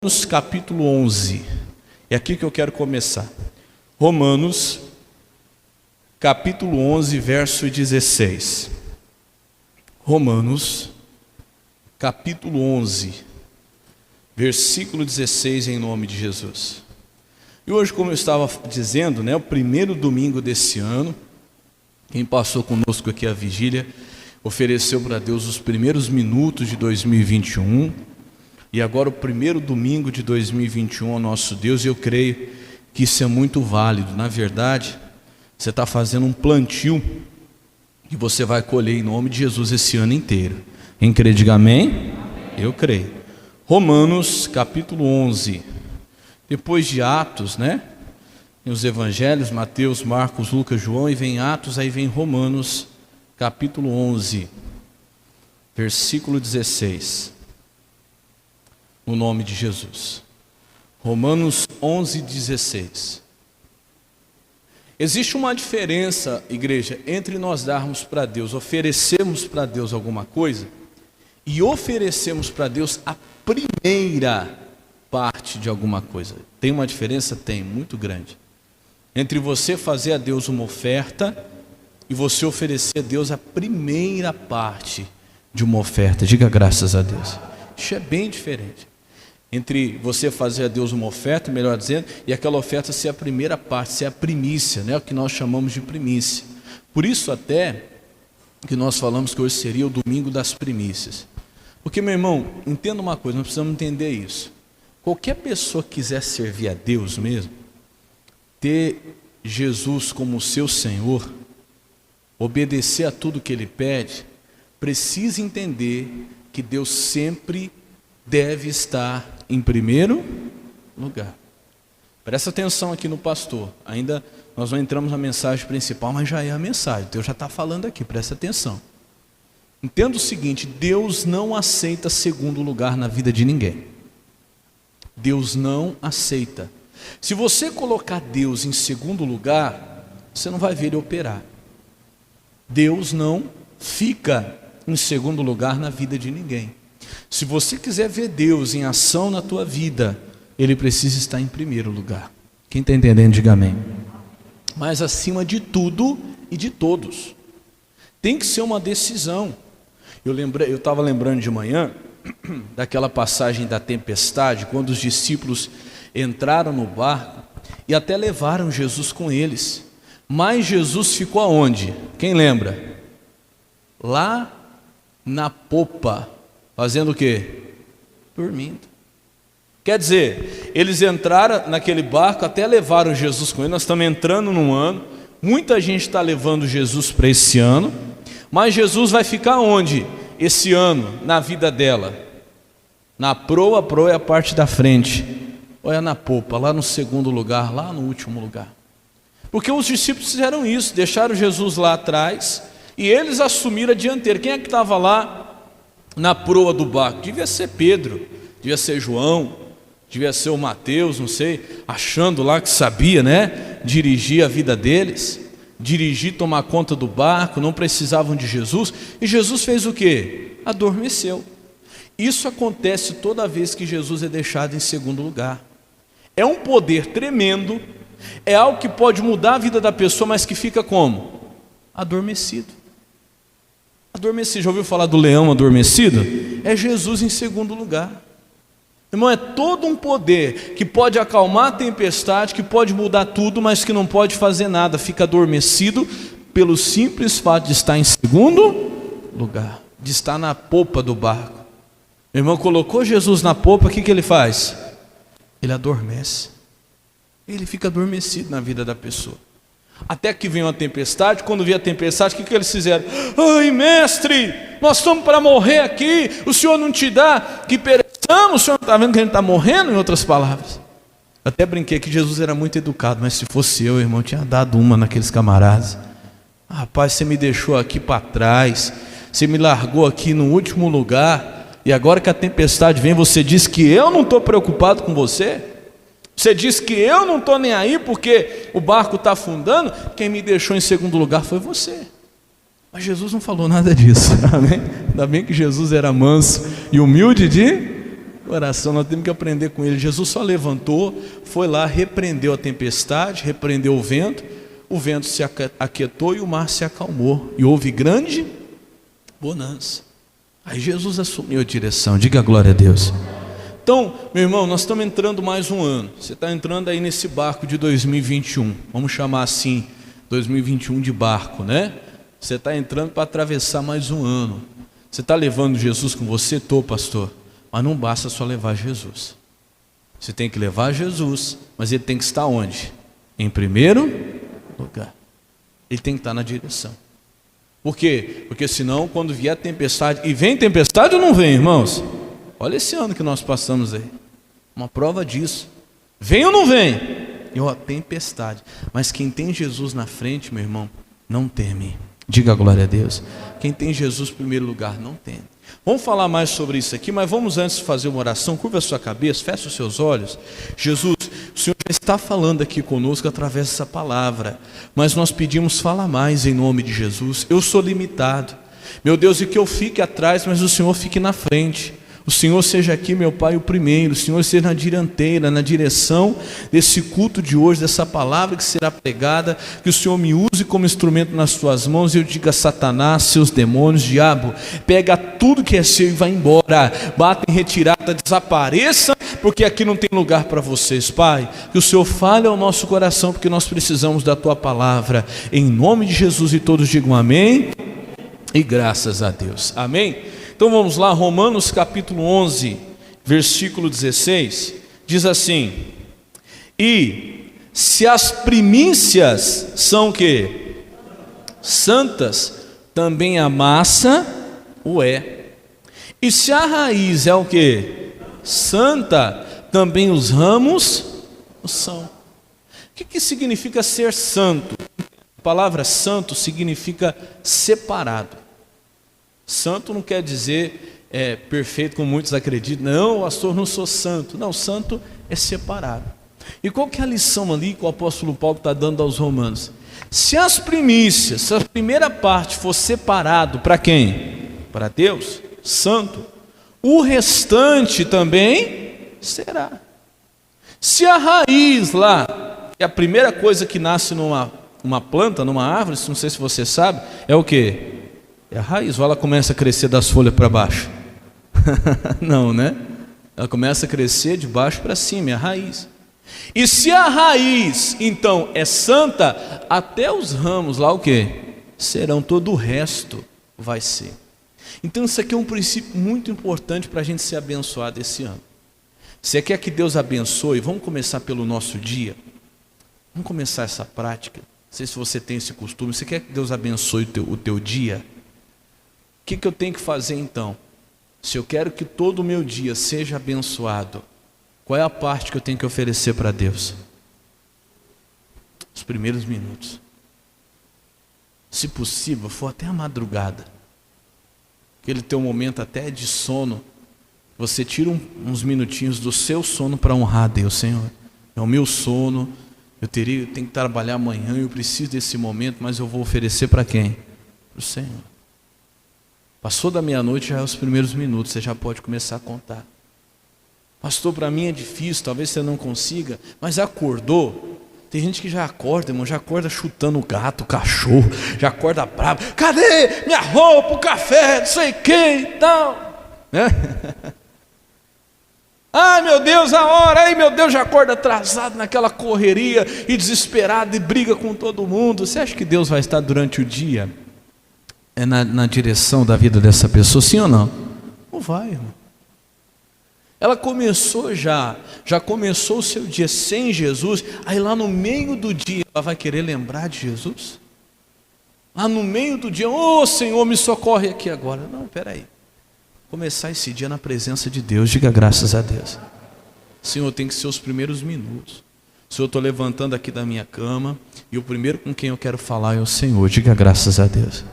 Romanos capítulo 11, é aqui que eu quero começar. Romanos capítulo 11, verso 16. Romanos capítulo 11, versículo 16, em nome de Jesus. E hoje, como eu estava dizendo, o primeiro domingo desse ano, quem passou conosco aqui a vigília, ofereceu para Deus os primeiros minutos de 2021, e agora o primeiro domingo de 2021 ao nosso Deus, e eu creio que isso é muito válido. Na verdade, você está fazendo um plantio que você vai colher em nome de Jesus esse ano inteiro. Quem crê, diga amém? Eu creio. Romanos capítulo 11, depois de Atos, tem os evangelhos, Mateus, Marcos, Lucas, João, e vem Atos, aí vem Romanos capítulo 11, versículo 16. No nome de Jesus. Romanos 11, 16. Existe uma diferença, igreja, entre nós darmos para Deus, oferecermos para Deus alguma coisa, e oferecermos para Deus a primeira parte de alguma coisa. Tem uma diferença? Tem, muito grande. Entre você fazer a Deus uma oferta e você oferecer a Deus a primeira parte de uma oferta. Diga graças a Deus. Isso é bem diferente. Entre você fazer a Deus uma oferta, melhor dizendo, e aquela oferta ser a primeira parte, ser a primícia, o que nós chamamos de primícia. Por isso até que nós falamos que hoje seria o domingo das primícias. Porque, meu irmão, entenda uma coisa, nós precisamos entender isso. Qualquer pessoa que quiser servir a Deus mesmo, ter Jesus como seu Senhor, obedecer a tudo que Ele pede, precisa entender que Deus sempre deve estar em primeiro lugar. Presta atenção aqui no pastor. Ainda nós não entramos na mensagem principal, mas já é a mensagem. Deus já está falando aqui, presta atenção. Entenda o seguinte: Deus não aceita segundo lugar na vida de ninguém. Deus não aceita. Se você colocar Deus em segundo lugar, você não vai ver Ele operar. Deus não fica em segundo lugar na vida de ninguém. Se você quiser ver Deus em ação na tua vida, Ele precisa estar em primeiro lugar. Quem está entendendo, diga amém. Mas acima de tudo e de todos, tem que ser uma decisão. Eu estava lembrando de manhã daquela passagem da tempestade, quando os discípulos entraram no barco e até levaram Jesus com eles. Mas Jesus ficou aonde? Quem lembra? Lá na popa. Fazendo o quê? Dormindo. Quer dizer, eles entraram naquele barco, até levaram Jesus com eles. Nós estamos entrando num ano, muita gente está levando Jesus para esse ano, mas Jesus vai ficar onde? Esse ano, na vida dela? Na proa, a proa é a parte da frente, ou é na popa, lá no segundo lugar, lá no último lugar. Porque os discípulos fizeram isso, deixaram Jesus lá atrás, e eles assumiram a dianteira. Quem é que estava lá na proa do barco? Devia ser Pedro, devia ser João, devia ser o Mateus, não sei, achando lá que sabia, dirigir a vida deles, dirigir, tomar conta do barco, não precisavam de Jesus. E Jesus fez o quê? Adormeceu. Isso acontece toda vez que Jesus é deixado em segundo lugar. É um poder tremendo, é algo que pode mudar a vida da pessoa, mas que fica como? Adormecido. Adormecido, já ouviu falar do leão adormecido? É Jesus em segundo lugar. Irmão, é todo um poder que pode acalmar a tempestade, que pode mudar tudo, mas que não pode fazer nada, fica adormecido pelo simples fato de estar em segundo lugar, de estar na popa do barco. Meu irmão, colocou Jesus na popa, o que ele faz? Ele adormece. Ele fica adormecido na vida da pessoa. Até que vem uma tempestade. Quando vem a tempestade, o que eles fizeram? Ai, mestre, nós estamos para morrer aqui, o Senhor não te dá que pereçamos, o Senhor não está vendo que a gente está morrendo? Em outras palavras, até brinquei que Jesus era muito educado, mas se fosse eu, irmão, tinha dado uma naqueles camaradas. Rapaz, você me deixou aqui para trás, você me largou aqui no último lugar, e agora que a tempestade vem, você diz que eu não estou preocupado com você? Você diz que eu não estou nem aí porque o barco está afundando? Quem me deixou em segundo lugar foi você. Mas Jesus não falou nada disso, amém? Ainda bem que Jesus era manso e humilde de Oração, nós temos que aprender com ele. Jesus só levantou, foi lá, repreendeu a tempestade, repreendeu o vento se aquietou e o mar se acalmou. E houve grande bonança. Aí Jesus assumiu a direção, diga glória a Deus. Então, meu irmão, nós estamos entrando mais um ano. Você está entrando aí nesse barco de 2021. Vamos chamar assim, 2021 de barco, né? Você está entrando para atravessar mais um ano. Você está levando Jesus com você? Estou, pastor. Mas não basta só levar Jesus. Você tem que levar Jesus, mas ele tem que estar onde? Em primeiro lugar. Ele tem que estar na direção. Por quê? Porque senão, quando vier a tempestade, e vem tempestade ou não vem, irmãos? Olha esse ano que nós passamos aí, uma prova disso. Vem ou não vem? E ó, tempestade. Mas quem tem Jesus na frente, meu irmão, não teme. Diga glória a Deus. Quem tem Jesus em primeiro lugar, não teme. Vamos falar mais sobre isso aqui, mas vamos antes fazer uma oração. Curva a sua cabeça, fecha os seus olhos. Jesus, o Senhor já está falando aqui conosco através dessa palavra, mas nós pedimos, fala mais em nome de Jesus. Eu sou limitado, meu Deus, e que eu fique atrás, mas o Senhor fique na frente. O Senhor seja aqui, meu Pai, o primeiro. O Senhor seja na dianteira, na direção desse culto de hoje, dessa palavra que será pregada. Que o Senhor me use como instrumento nas tuas mãos. E eu diga: Satanás, seus demônios, diabo, pega tudo que é seu e vai embora. Bata em retirada, desapareça, porque aqui não tem lugar para vocês, Pai. Que o Senhor fale ao nosso coração, porque nós precisamos da tua palavra. Em nome de Jesus, e todos digam amém. E graças a Deus. Amém. Então vamos lá, Romanos capítulo 11, versículo 16, diz assim: e se as primícias são o quê? Santas, também a massa o é. E se a raiz é o quê? Santa, também os ramos o são. O que significa ser santo? A palavra santo significa separado. Santo não quer dizer perfeito, como muitos acreditam. Não, pastor, não sou santo. Não, santo é separado. E qual que é a lição ali que o apóstolo Paulo está dando aos romanos? Se as primícias, se a primeira parte for separado para quem? Para Deus, santo, o restante também será. Se a raiz lá, é a primeira coisa que nasce numa planta, numa árvore, não sei se você sabe, é o quê? É a raiz, ou ela começa a crescer das folhas para baixo? Não, né? Ela começa a crescer de baixo para cima, é a raiz. E se a raiz, então, é santa, até os ramos lá o quê? Serão, todo o resto vai ser. Então isso aqui é um princípio muito importante para a gente ser abençoado esse ano. Você quer que Deus abençoe? Vamos começar pelo nosso dia. Vamos começar essa prática. Não sei se você tem esse costume. Você quer que Deus abençoe o teu dia? O que eu tenho que fazer então? Se eu quero que todo o meu dia seja abençoado, qual é a parte que eu tenho que oferecer para Deus? Os primeiros minutos. Se possível, for até a madrugada. Aquele teu momento até de sono, você tira uns minutinhos do seu sono para honrar a Deus. Senhor, é o meu sono, eu tenho que trabalhar amanhã, eu preciso desse momento, mas eu vou oferecer para quem? Para o Senhor. Passou da meia-noite, já é os primeiros minutos, você já pode começar a contar. Pastor, para mim é difícil, talvez você não consiga, mas acordou? Tem gente que já acorda, irmão, já acorda chutando o gato, o cachorro, já acorda bravo. Cadê minha roupa, o café, não sei o que e tal, né? Ai meu Deus, a hora, ai meu Deus, já acorda atrasado naquela correria e desesperado e briga com todo mundo. Você acha que Deus vai estar durante o dia na direção da vida dessa pessoa, sim ou não? Não vai, irmão. Ela começou já começou o seu dia sem Jesus, aí lá no meio do dia ela vai querer lembrar de Jesus? Lá no meio do dia, ô Senhor, me socorre aqui agora. Não, peraí. Começar esse dia na presença de Deus, diga graças a Deus. Senhor, tem que ser os primeiros minutos. Senhor, eu estou levantando aqui da minha cama, e o primeiro com quem eu quero falar é o Senhor, diga graças a Deus.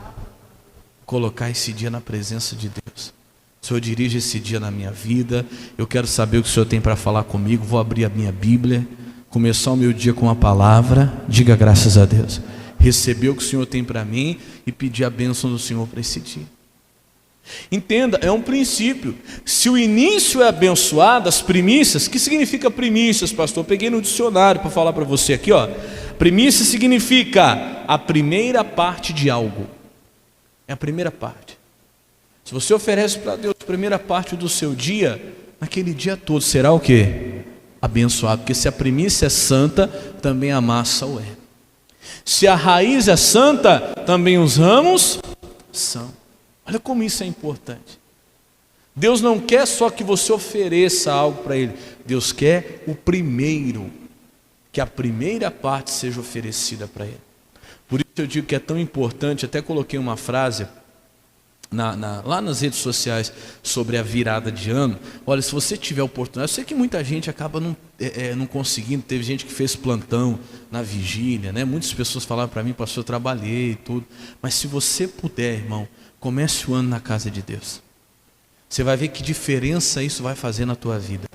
Colocar esse dia na presença de Deus. O Senhor dirige esse dia na minha vida, eu quero saber o que o Senhor tem para falar comigo, vou abrir a minha Bíblia, começar o meu dia com a palavra, diga graças a Deus. Receber o que o Senhor tem para mim e pedir a bênção do Senhor para esse dia. Entenda, é um princípio. Se o início é abençoado, as primícias, que significa primícias, pastor? Eu peguei no dicionário para falar para você aqui, ó. Primícia significa a primeira parte de algo. É a primeira parte. Se você oferece para Deus a primeira parte do seu dia, naquele dia todo será o quê? Abençoado. Porque se a primícia é santa, também a massa o é. Se a raiz é santa, também os ramos são. Olha como isso é importante. Deus não quer só que você ofereça algo para Ele. Deus quer o primeiro, que a primeira parte seja oferecida para Ele. Por isso eu digo que é tão importante, até coloquei uma frase lá nas redes sociais sobre a virada de ano. Olha, se você tiver oportunidade, eu sei que muita gente acaba não conseguindo. Teve gente que fez plantão na vigília, né? Muitas pessoas falaram para mim, pastor, eu trabalhei e tudo. Mas se você puder, irmão, comece o ano na casa de Deus. Você vai ver que diferença isso vai fazer na tua vida.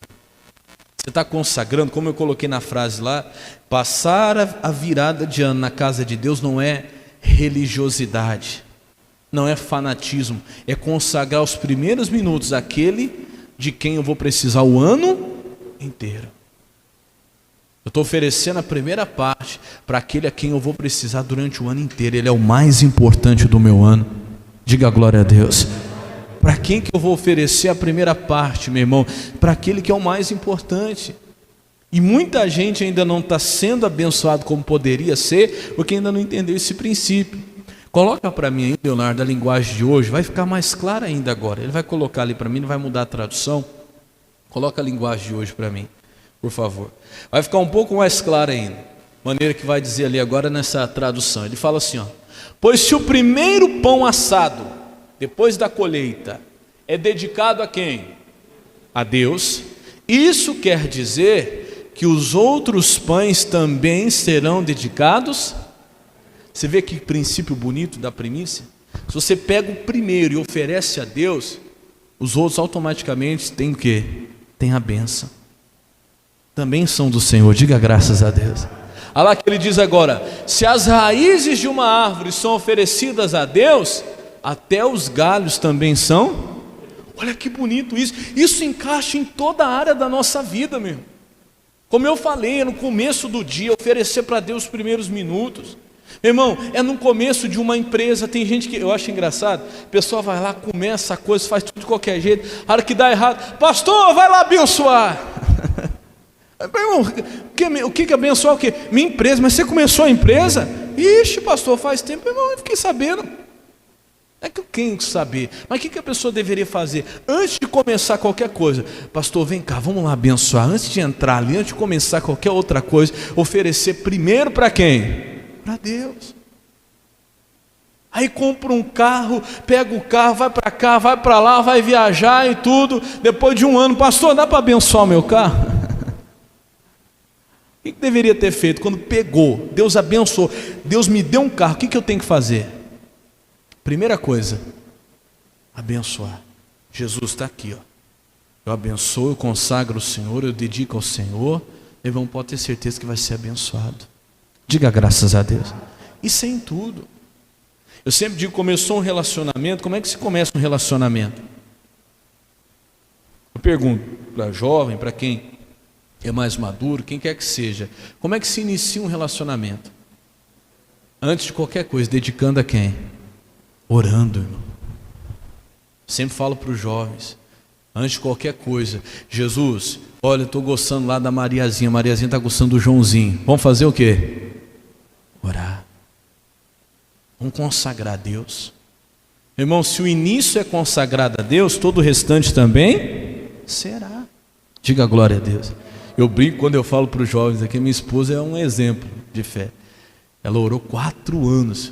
Você está consagrando, como eu coloquei na frase lá, passar a virada de ano na casa de Deus não é religiosidade, não é fanatismo, é consagrar os primeiros minutos àquele de quem eu vou precisar o ano inteiro. Eu estou oferecendo a primeira parte para aquele a quem eu vou precisar durante o ano inteiro. Ele é o mais importante do meu ano. Diga glória a Deus. Para quem que eu vou oferecer a primeira parte, meu irmão? Para aquele que é o mais importante. E muita gente ainda não está sendo abençoado como poderia ser, porque ainda não entendeu esse princípio. Coloca para mim aí, Leonardo, a linguagem de hoje, vai ficar mais clara ainda agora. Ele vai colocar ali para mim, não vai mudar a tradução. Coloca a linguagem de hoje para mim, por favor. Vai ficar um pouco mais clara ainda. Maneira que vai dizer ali agora nessa tradução. Ele fala assim, ó: pois se o primeiro pão assado, depois da colheita, é dedicado a quem? A Deus. Isso quer dizer que os outros pães também serão dedicados. Você vê que princípio bonito da primícia? Se você pega o primeiro e oferece a Deus, os outros automaticamente têm o quê? Tem a bênção. Também são do Senhor, diga graças a Deus. Olha lá que ele diz agora: se as raízes de uma árvore são oferecidas a Deus, até os galhos também são. Olha que bonito isso. Isso encaixa em toda a área da nossa vida, meu irmão. Como eu falei, no começo do dia, oferecer para Deus os primeiros minutos. Meu irmão, é no começo de uma empresa. Tem gente que, eu acho engraçado, a pessoa vai lá, começa a coisa, faz tudo de qualquer jeito. A hora que dá errado, pastor, vai lá abençoar. Meu irmão, o que abençoar o quê? Minha empresa. Mas você começou a empresa? Ixi, pastor, faz tempo. Meu irmão, eu fiquei sabendo. É que eu tenho que saber. Mas o que a pessoa deveria fazer? Antes de começar qualquer coisa, pastor, vem cá, vamos lá abençoar. Antes de entrar ali, antes de começar qualquer outra coisa, oferecer primeiro para quem? Para Deus. Aí compra um carro, pega o carro, vai para cá, vai para lá, vai viajar e tudo. Depois de um ano, pastor, dá para abençoar o meu carro? O que deveria ter feito? Quando pegou, Deus abençoou, Deus me deu um carro, o que eu tenho que fazer? Primeira coisa, abençoar. Jesus está aqui, ó. Eu abençoo, eu consagro o Senhor, eu dedico ao Senhor. Meu irmão, pode ter certeza que vai ser abençoado. Diga graças a Deus. Isso é em tudo. Eu sempre digo, começou um relacionamento. Como é que se começa um relacionamento? Eu pergunto para jovem, para quem é mais maduro, quem quer que seja, como é que se inicia um relacionamento? Antes de qualquer coisa, dedicando a quem? Orando, irmão. Sempre falo para os jovens, antes de qualquer coisa, Jesus, olha, eu estou gostando lá da Mariazinha está gostando do Joãozinho. Vamos fazer o quê? Orar. Vamos consagrar a Deus. Irmão, se o início é consagrado a Deus, todo o restante também será. Diga glória a Deus. Eu brinco quando eu falo para os jovens aqui, minha esposa é um exemplo de fé. Ela orou 4 anos.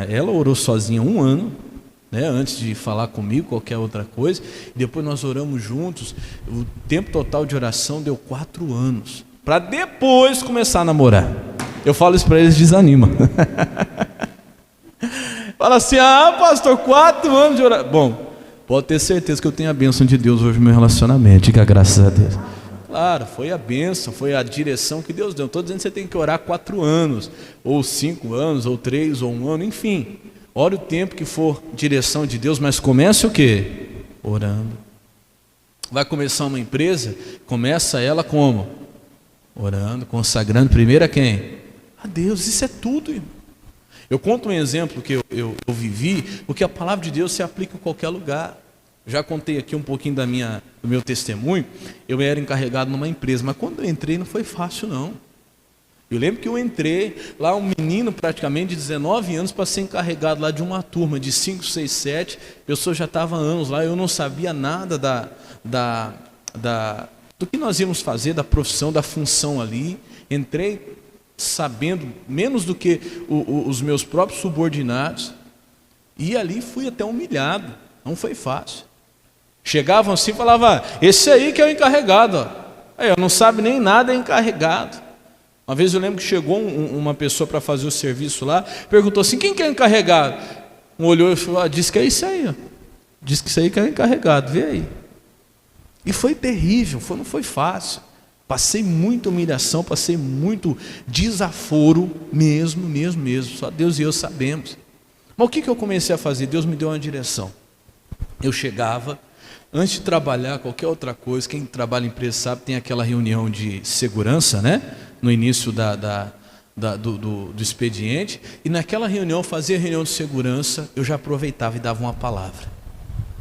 Ela orou sozinha 1 ano, né, antes de falar comigo, qualquer outra coisa. E depois nós oramos juntos. O tempo total de oração deu 4 anos. Para depois começar a namorar. Eu falo isso para eles, desanima. Fala assim, pastor, 4 anos de oração. Bom, pode ter certeza que eu tenho a bênção de Deus hoje no meu relacionamento. Diga graças a Deus. Claro, foi a bênção, foi a direção que Deus deu. Não estou dizendo que você tem que orar 4 anos, ou 5 anos, ou 3, ou 1 ano, enfim. ore o tempo que for direção de Deus, mas comece o quê? Orando. Vai começar uma empresa, começa ela como? Orando, consagrando primeiro a quem? A Deus. Isso é tudo, irmão. Eu conto um exemplo que eu vivi, porque a palavra de Deus se aplica em qualquer lugar. Já contei aqui um pouquinho do meu testemunho. Eu era encarregado numa empresa, mas quando eu entrei não foi fácil não. Eu lembro que eu entrei lá, um menino praticamente de 19 anos para ser encarregado lá de uma turma de 5, 6, 7. A pessoa já estava há anos lá, eu não sabia nada do que nós íamos fazer, da profissão, da função ali. Entrei sabendo menos do que os meus próprios subordinados. E ali fui até humilhado, não foi fácil. Chegavam assim e falavam, esse aí que é o encarregado. Ó. Aí, não sabe nem nada, é encarregado. Uma vez eu lembro que chegou uma pessoa para fazer o serviço lá, perguntou assim, quem que é o encarregado? Um olhou e falou, disse que é isso aí. Ó. Disse que isso aí que é o encarregado, vê aí. E foi terrível, não foi fácil. Passei muita humilhação, passei muito desaforo, mesmo. Só Deus e eu sabemos. Mas o que eu comecei a fazer? Deus me deu uma direção. Eu chegava, antes de trabalhar qualquer outra coisa, quem trabalha em empresa sabe, tem aquela reunião de segurança, né? No início do expediente. E naquela reunião, fazia reunião de segurança, eu já aproveitava e dava uma palavra.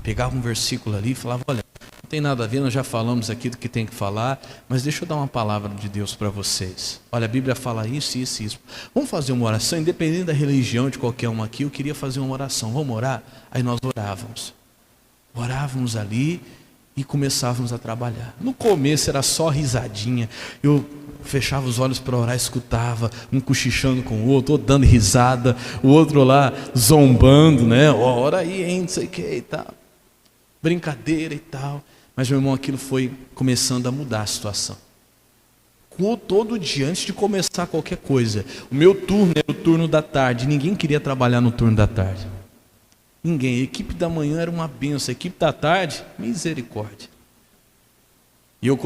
Pegava um versículo ali e falava, olha, não tem nada a ver, nós já falamos aqui do que tem que falar, mas deixa eu dar uma palavra de Deus para vocês. Olha, a Bíblia fala isso. Vamos fazer uma oração, independente da religião de qualquer um aqui, eu queria fazer uma oração. Vamos orar? Aí nós orávamos. Orávamos ali e começávamos a trabalhar. No começo era só risadinha. Eu fechava os olhos para orar, escutava, um cochichando com o outro dando risada, o outro lá zombando, né? Ora aí, hein, não sei o que e tal. Brincadeira e tal. Mas, meu irmão, aquilo foi começando a mudar a situação. Todo dia, antes de começar qualquer coisa, o meu turno era o turno da tarde. Ninguém queria trabalhar no turno da tarde. Ninguém. A equipe da manhã era uma benção. A equipe da tarde, misericórdia. E eu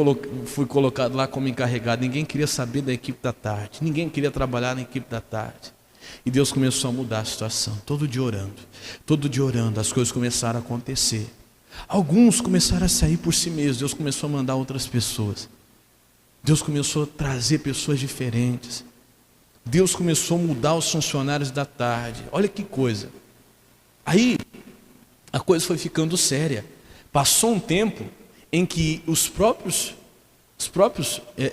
fui colocado lá como encarregado. Ninguém queria saber da equipe da tarde. Ninguém queria trabalhar na equipe da tarde. E Deus começou a mudar a situação. Todo dia orando, as coisas começaram a acontecer. Alguns começaram a sair por si mesmos. Deus começou a mandar outras pessoas. Deus começou a trazer pessoas diferentes. Deus começou a mudar os funcionários da tarde. Olha que coisa. Aí a coisa foi ficando séria. Passou um tempo em que os próprios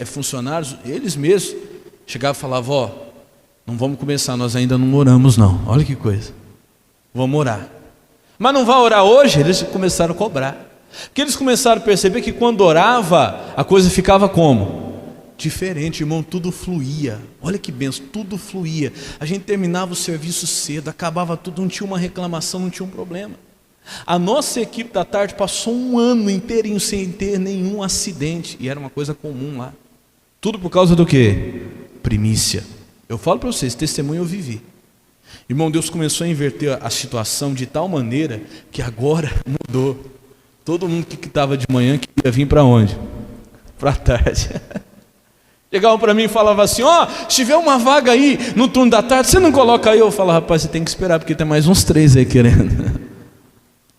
funcionários, eles mesmos, chegavam e falavam, não vamos começar, nós ainda não oramos não. Olha que coisa. Vamos orar. Mas não vai orar hoje? Eles começaram a cobrar. Porque eles começaram a perceber que quando orava, a coisa ficava como? Diferente, irmão, tudo fluía. Olha que benção, tudo fluía. A gente terminava o serviço cedo, acabava tudo, não tinha uma reclamação, não tinha um problema. A nossa equipe da tarde passou um ano inteirinho sem ter nenhum acidente. E era uma coisa comum lá. Tudo por causa do quê? Primícia. Eu falo para vocês, testemunho eu vivi. Irmão, Deus começou a inverter a situação de tal maneira que agora mudou. Todo mundo que estava de manhã queria vir para onde? Para a tarde. Chegavam para mim e falavam assim, se tiver uma vaga aí no turno da tarde, você não coloca aí? Eu falava, rapaz, você tem que esperar, porque tem mais uns 3 aí querendo.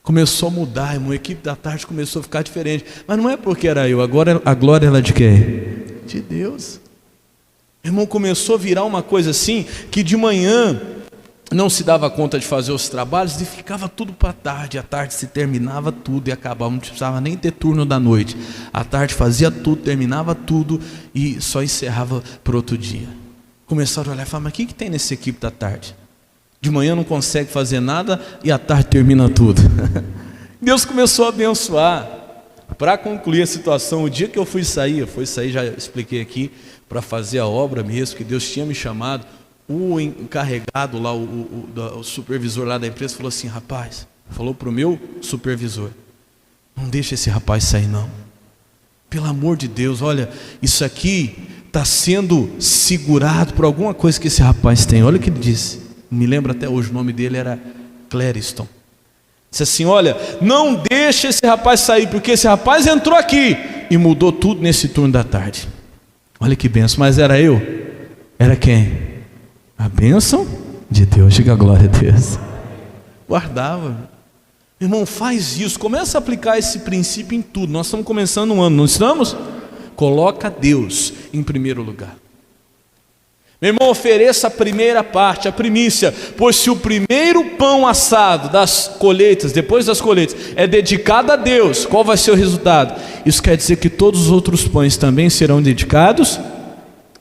Começou a mudar, irmão, a equipe da tarde começou a ficar diferente. Mas não é porque era eu, agora a glória era de quem? De Deus. Irmão, começou a virar uma coisa assim, que de manhã não se dava conta de fazer os trabalhos e ficava tudo para a tarde. À tarde se terminava tudo e acabava, não precisava nem ter turno da noite. À tarde fazia tudo, terminava tudo e só encerrava para outro dia. Começaram a olhar e falaram, mas o que tem nessa equipe da tarde? De manhã não consegue fazer nada e à tarde termina tudo. Deus começou a abençoar. Para concluir a situação, o dia que eu fui sair, já expliquei aqui, para fazer a obra mesmo, que Deus tinha me chamado, o encarregado lá, o supervisor lá da empresa falou assim, rapaz, falou para o meu supervisor, não deixa esse rapaz sair não. Pelo amor de Deus, olha, isso aqui está sendo segurado por alguma coisa que esse rapaz tem. Olha o que ele disse. Me lembro até hoje, o nome dele era Clériston. Disse assim, olha, não deixa esse rapaz sair, porque esse rapaz entrou aqui e mudou tudo nesse turno da tarde. Olha que bênção, mas era eu? Era quem? A bênção de Deus, diga glória a Deus. Guardava. Irmão, faz isso, começa a aplicar esse princípio em tudo. Nós estamos começando um ano, não estamos? Coloca Deus em primeiro lugar. Meu irmão, ofereça a primeira parte, a primícia, pois se o primeiro pão assado das colheitas, depois das colheitas, é dedicado a Deus, qual vai ser o resultado? Isso quer dizer que todos os outros pães também serão dedicados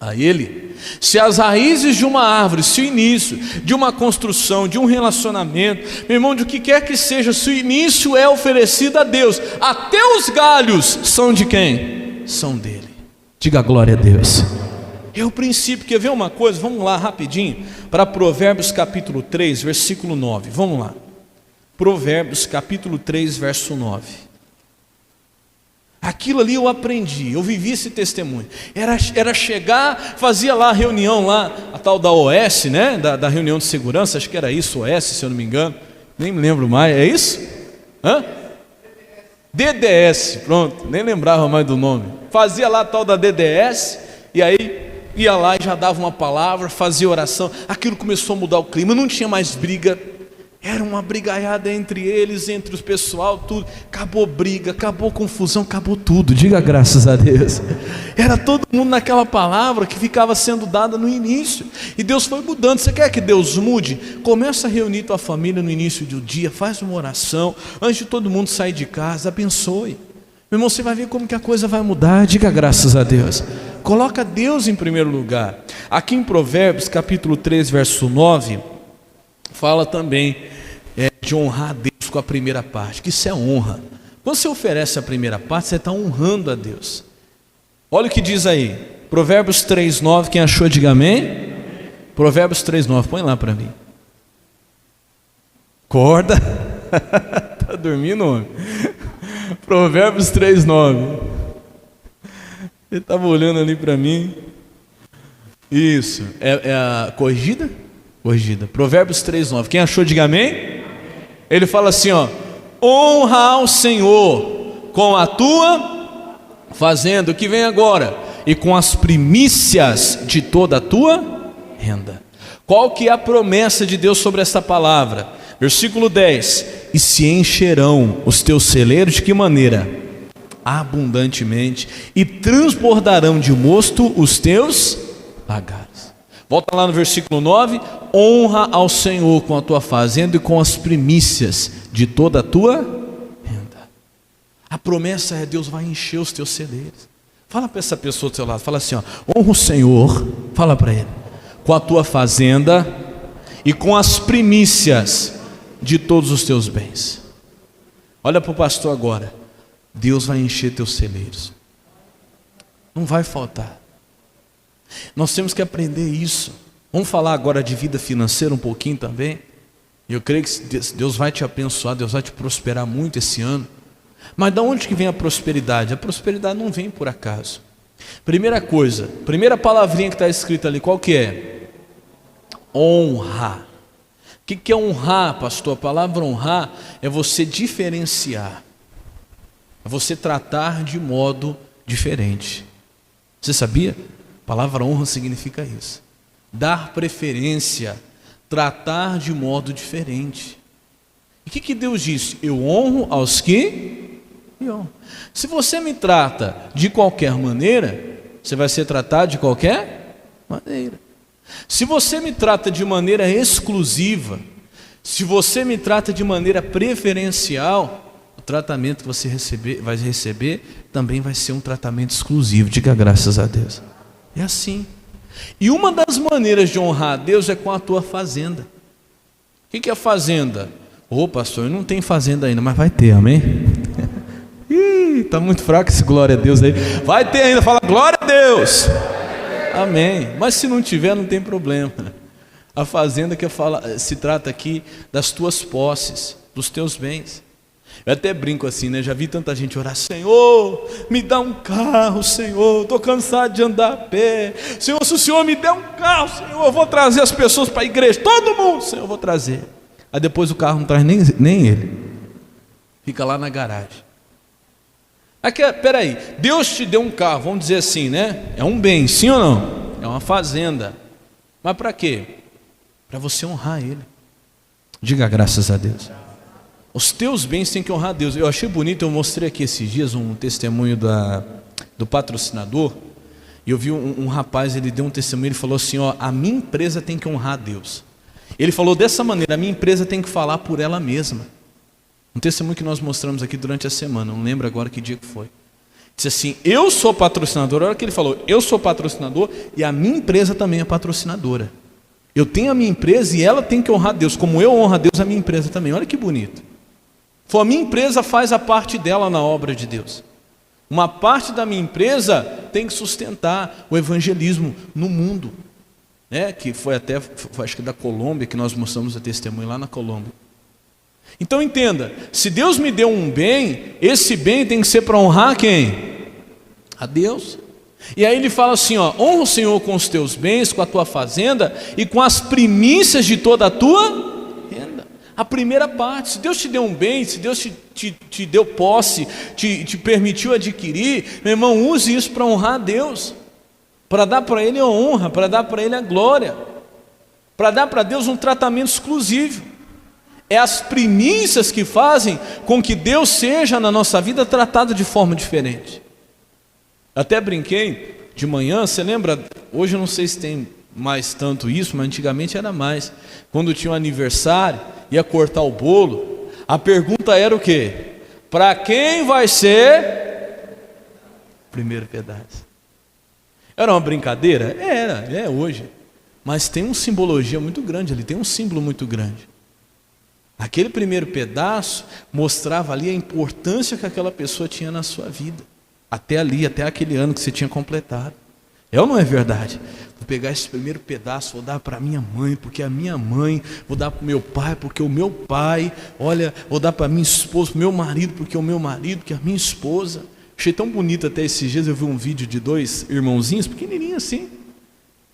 a Ele. Se as raízes de uma árvore, se o início de uma construção, de um relacionamento, meu irmão, de o que quer que seja, se o início é oferecido a Deus, até os galhos são de quem? São dele. Diga glória a Deus. É o princípio. Quer ver uma coisa? Vamos lá rapidinho para Provérbios capítulo 3, versículo 9. Vamos lá. Provérbios capítulo 3, verso 9. Aquilo ali eu aprendi, eu vivi esse testemunho. Era chegar, fazia lá a reunião lá, a tal da OS, né? Da reunião de segurança, acho que era isso, OS, se eu não me engano. Nem me lembro mais, é isso? Hã? DDS, pronto, nem lembrava mais do nome. Fazia lá a tal da DDS, e aí ia lá e já dava uma palavra, fazia oração. Aquilo começou a mudar o clima, não tinha mais briga. Era uma brigaiada entre eles, entre os pessoal, tudo. Acabou briga, acabou confusão, acabou tudo. Diga graças a Deus. Era todo mundo naquela palavra que ficava sendo dada no início. E Deus foi mudando. Você quer que Deus mude? Começa a reunir tua família no início do dia, faz uma oração. Antes de todo mundo sair de casa, abençoe. Meu irmão, você vai ver como que a coisa vai mudar. Diga graças a Deus. Coloca Deus em primeiro lugar. Aqui em Provérbios, capítulo 3, verso 9, fala também de honrar a Deus com a primeira parte, que isso é honra. Quando você oferece a primeira parte, você está honrando a Deus. Olha o que diz aí, Provérbios 3, 9, quem achou, diga amém. Provérbios 3, 9, põe lá para mim. Acorda. Está dormindo, homem? Provérbios 3, 9. Ele estava olhando ali para mim. Isso, é a corrigida? Corrigida. Provérbios 3, 9. Quem achou, diga amém. Ele fala assim, ó: honra ao Senhor com a tua fazenda, o que vem agora, e com as primícias de toda a tua renda. Qual que é a promessa de Deus sobre essa palavra? Versículo 10: e se encherão os teus celeiros de que maneira? Abundantemente, e transbordarão de mosto os teus lagares. Volta lá no versículo 9: honra ao Senhor com a tua fazenda e com as primícias de toda a tua renda. A promessa é: Deus vai encher os teus celeiros. Fala para essa pessoa do seu lado, fala assim, ó: honra o Senhor, fala para ele, com a tua fazenda e com as primícias de todos os teus bens. Olha para o pastor agora. Deus vai encher teus celeiros, não vai faltar. Nós temos que aprender isso. Vamos falar agora de vida financeira um pouquinho também. Eu creio que Deus vai te abençoar, Deus vai te prosperar muito esse ano. Mas de onde que vem a prosperidade? A prosperidade não vem por acaso. Primeira coisa, primeira palavrinha que está escrita ali, qual que é? Honra. O que é honrar, pastor? A palavra honrar é você diferenciar, é você tratar de modo diferente. Você sabia? A palavra honra significa isso: dar preferência, tratar de modo diferente. E o que Deus disse? Eu honro aos que me honram. Se você me trata de qualquer maneira, você vai ser tratado de qualquer maneira. Se você me trata de maneira exclusiva, se você me trata de maneira preferencial, o tratamento que você vai receber também vai ser um tratamento exclusivo. Diga graças a Deus. É assim. E uma das maneiras de honrar a Deus é com a tua fazenda. O que é fazenda? Ô pastor, não tem fazenda ainda, mas vai ter, amém? Está muito fraco esse glória a Deus aí. Vai ter ainda, fala glória a Deus. Amém. Mas se não tiver, não tem problema. A fazenda que se trata aqui das tuas posses, dos teus bens. Eu até brinco assim, né? Já vi tanta gente orar: Senhor, me dá um carro, Senhor, estou cansado de andar a pé. Senhor, se o Senhor me der um carro, Senhor, eu vou trazer as pessoas para a igreja, todo mundo, Senhor, eu vou trazer. Aí depois o carro não traz nem ele, fica lá na garagem. Peraí, Deus te deu um carro, vamos dizer assim, né? É um bem, sim ou não? É uma fazenda. Mas para quê? Para você honrar Ele. Diga graças a Deus. Os teus bens têm que honrar a Deus. Eu achei bonito, eu mostrei aqui esses dias um testemunho do patrocinador. E eu vi um rapaz, ele deu um testemunho, ele falou assim, ó, a minha empresa tem que honrar a Deus. Ele falou dessa maneira, a minha empresa tem que falar por ela mesma. Um testemunho que nós mostramos aqui durante a semana, não lembro agora que dia que foi. Disse assim, eu sou patrocinador, olha o que ele falou, eu sou patrocinador e a minha empresa também é patrocinadora. Eu tenho a minha empresa e ela tem que honrar a Deus, como eu honro a Deus, a minha empresa também. Olha que bonito. A minha empresa faz a parte dela na obra de Deus. Uma parte da minha empresa tem que sustentar o evangelismo no mundo, né? Que foi até, acho que da Colômbia, que nós mostramos o testemunho lá na Colômbia. Então entenda, se Deus me deu um bem, esse bem tem que ser para honrar quem? A Deus. E aí ele fala assim, ó, honra o Senhor com os teus bens, com a tua fazenda e com as primícias de toda a tua renda. A primeira parte, se Deus te deu um bem, se Deus te deu posse, te permitiu adquirir, meu irmão, use isso para honrar a Deus, para dar para Ele a honra, para dar para Ele a glória, para dar para Deus um tratamento exclusivo. É as primícias que fazem com que Deus seja na nossa vida tratado de forma diferente. Até brinquei de manhã, você lembra? Hoje eu não sei se tem mais tanto isso, mas antigamente era mais. Quando tinha um aniversário, ia cortar o bolo, a pergunta era o quê? Para quem vai ser o primeiro pedaço? Era uma brincadeira? É hoje. Mas tem uma simbologia muito grande ali, tem um símbolo muito grande. Aquele primeiro pedaço mostrava ali a importância que aquela pessoa tinha na sua vida. Até ali, até aquele ano que você tinha completado. É ou não é verdade? Vou pegar esse primeiro pedaço, vou dar para minha mãe, porque a minha mãe, vou dar para o meu pai, porque o meu pai, olha, vou dar para minha esposa, para o meu marido, porque o meu marido, porque a minha esposa. Achei tão bonito até esses dias, eu vi um vídeo de dois irmãozinhos, pequenininhos assim,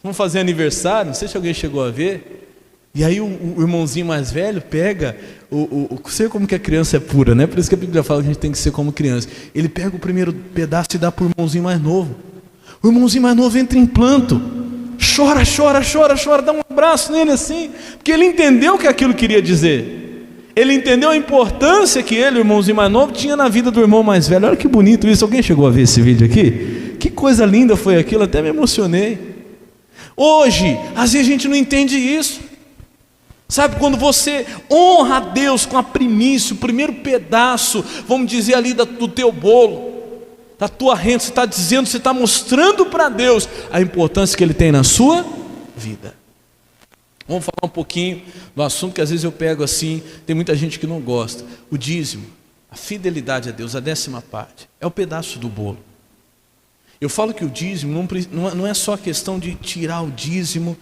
vão fazer aniversário, não sei se alguém chegou a ver. E aí o irmãozinho mais velho pega, sei como que a criança é pura, né? Por isso que a Bíblia fala que a gente tem que ser como criança. Ele pega o primeiro pedaço e dá para o irmãozinho mais novo. O irmãozinho mais novo entra em planto, chora, dá um abraço nele assim, porque ele entendeu o que aquilo queria dizer. Ele entendeu a importância que ele, o irmãozinho mais novo, tinha na vida do irmão mais velho. Olha que bonito isso, alguém chegou a ver esse vídeo aqui? Que coisa linda foi aquilo, até me emocionei. Hoje, às vezes a gente não entende isso. Sabe, quando você honra a Deus com a primícia, o primeiro pedaço, vamos dizer ali do teu bolo, da tua renda, você está dizendo, você está mostrando para Deus a importância que Ele tem na sua vida. Vamos falar um pouquinho do assunto que às vezes eu pego assim, tem muita gente que não gosta. O dízimo, a fidelidade a Deus, a 10ª parte, é o pedaço do bolo. Eu falo que o dízimo não é só a questão de tirar o dízimo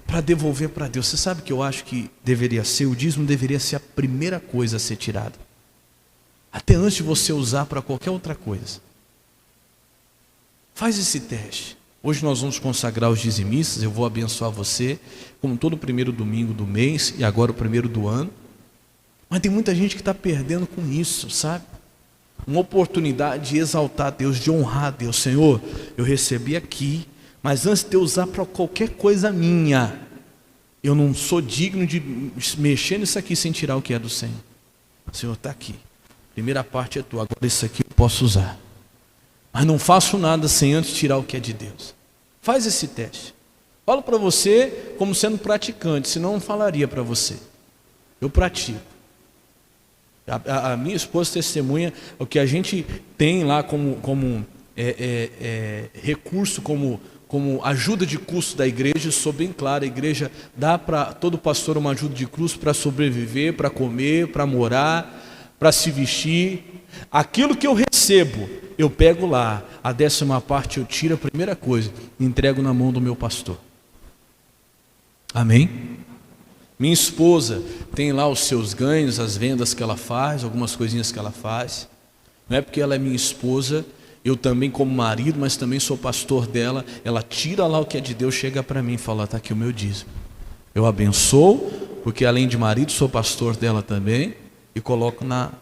para devolver para Deus. Você sabe que eu acho que deveria ser, o dízimo deveria ser a primeira coisa a ser tirada, até antes de você usar para qualquer outra coisa. Faz esse teste. Hoje nós vamos consagrar os dizimistas, eu vou abençoar você, como todo primeiro domingo do mês, e agora o primeiro do ano. Mas tem muita gente que está perdendo com isso, sabe? Uma oportunidade de exaltar a Deus, de honrar a Deus. Senhor, eu recebi aqui, mas antes de eu usar para qualquer coisa minha, eu não sou digno de mexer nisso aqui sem tirar o que é do Senhor. O Senhor está aqui, primeira parte é tua, agora isso aqui eu posso usar. Mas não faço nada sem antes tirar o que é de Deus. Faz esse teste. Falo para você como sendo praticante, senão não falaria para você. Eu pratico. A minha esposa testemunha o que a gente tem lá como recurso, como ajuda de custo da igreja. Sou bem claro, a igreja dá para todo pastor uma ajuda de custo para sobreviver, para comer, para morar, para se vestir. Aquilo que eu recebo, eu pego lá, a 10ª parte eu tiro, a primeira coisa, entrego na mão do meu pastor. Amém? Minha esposa tem lá os seus ganhos, as vendas que ela faz, algumas coisinhas que ela faz. Não é porque ela é minha esposa, eu também como marido, mas também sou pastor dela. Ela tira lá o que é de Deus, chega para mim e fala, está aqui o meu dízimo. Eu abençoo, porque além de marido, sou pastor dela também, e coloco na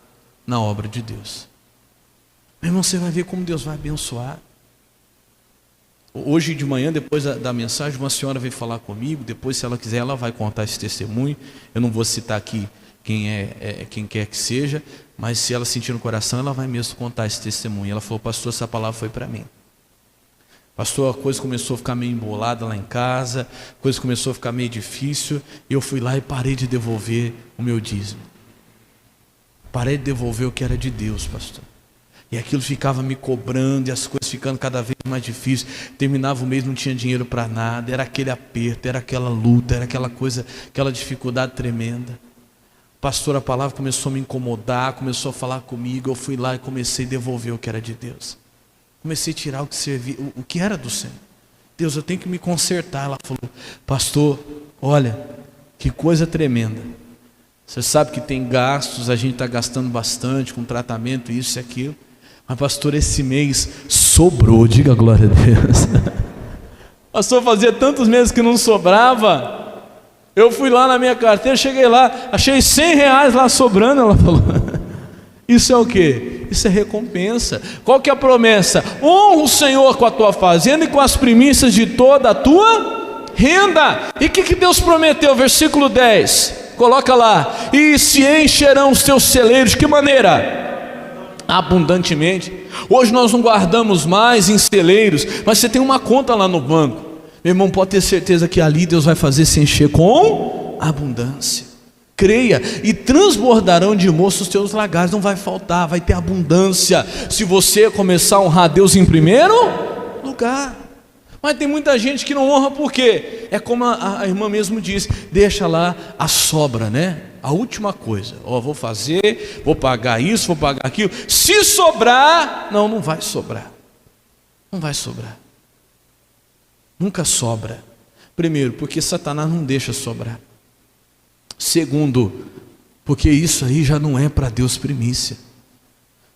obra de Deus. Meu irmão, você vai ver como Deus vai abençoar. Hoje de manhã, depois da mensagem, uma senhora veio falar comigo. Depois, se ela quiser, ela vai contar esse testemunho. Eu não vou citar aqui quem quer que seja, mas se ela sentir no coração, ela vai mesmo contar esse testemunho. Ela falou: pastor, essa palavra foi para mim. Pastor, a coisa começou a ficar meio embolada lá em casa, a coisa começou a ficar meio difícil, e eu fui lá e parei de devolver o meu dízimo. Parei de devolver o que era de Deus, pastor. E aquilo ficava me cobrando, e as coisas ficando cada vez mais difíceis. Terminava o mês, não tinha dinheiro para nada, era aquele aperto, era aquela luta, era aquela coisa, aquela dificuldade tremenda. Pastor, a palavra começou a me incomodar, começou a falar comigo. Eu fui lá e comecei a devolver o que era de Deus. Comecei a tirar o que servia, o que era do Senhor. Deus, eu tenho que me consertar. Ela falou: pastor, olha, que coisa tremenda. Você sabe que tem gastos, a gente está gastando bastante com tratamento, isso e aquilo. Mas pastor, esse mês sobrou, diga glória a Deus. Pastor, fazia tantos meses que não sobrava. Eu fui lá na minha carteira, cheguei lá, achei R$100 lá sobrando. Ela falou: isso é o quê? Isso é recompensa. Qual que é a promessa? Honra o Senhor com a tua fazenda e com as primícias de toda a tua renda. E o que Deus prometeu? Versículo 10, coloca lá: e se encherão os teus celeiros. De que maneira? Abundantemente. Hoje nós não guardamos mais em celeiros, mas você tem uma conta lá no banco. Meu irmão, pode ter certeza que ali Deus vai fazer se encher com abundância. Creia, e transbordarão de moço os teus lagares. Não vai faltar, vai ter abundância, se você começar a honrar Deus em primeiro lugar. Mas tem muita gente que não honra, por quê? É como a irmã mesmo disse: deixa lá a sobra, né? A última coisa, vou fazer, vou pagar isso, vou pagar aquilo. Se sobrar, não vai sobrar. Não vai sobrar. Nunca sobra. Primeiro, porque Satanás não deixa sobrar. Segundo, porque isso aí já não é para Deus primícia.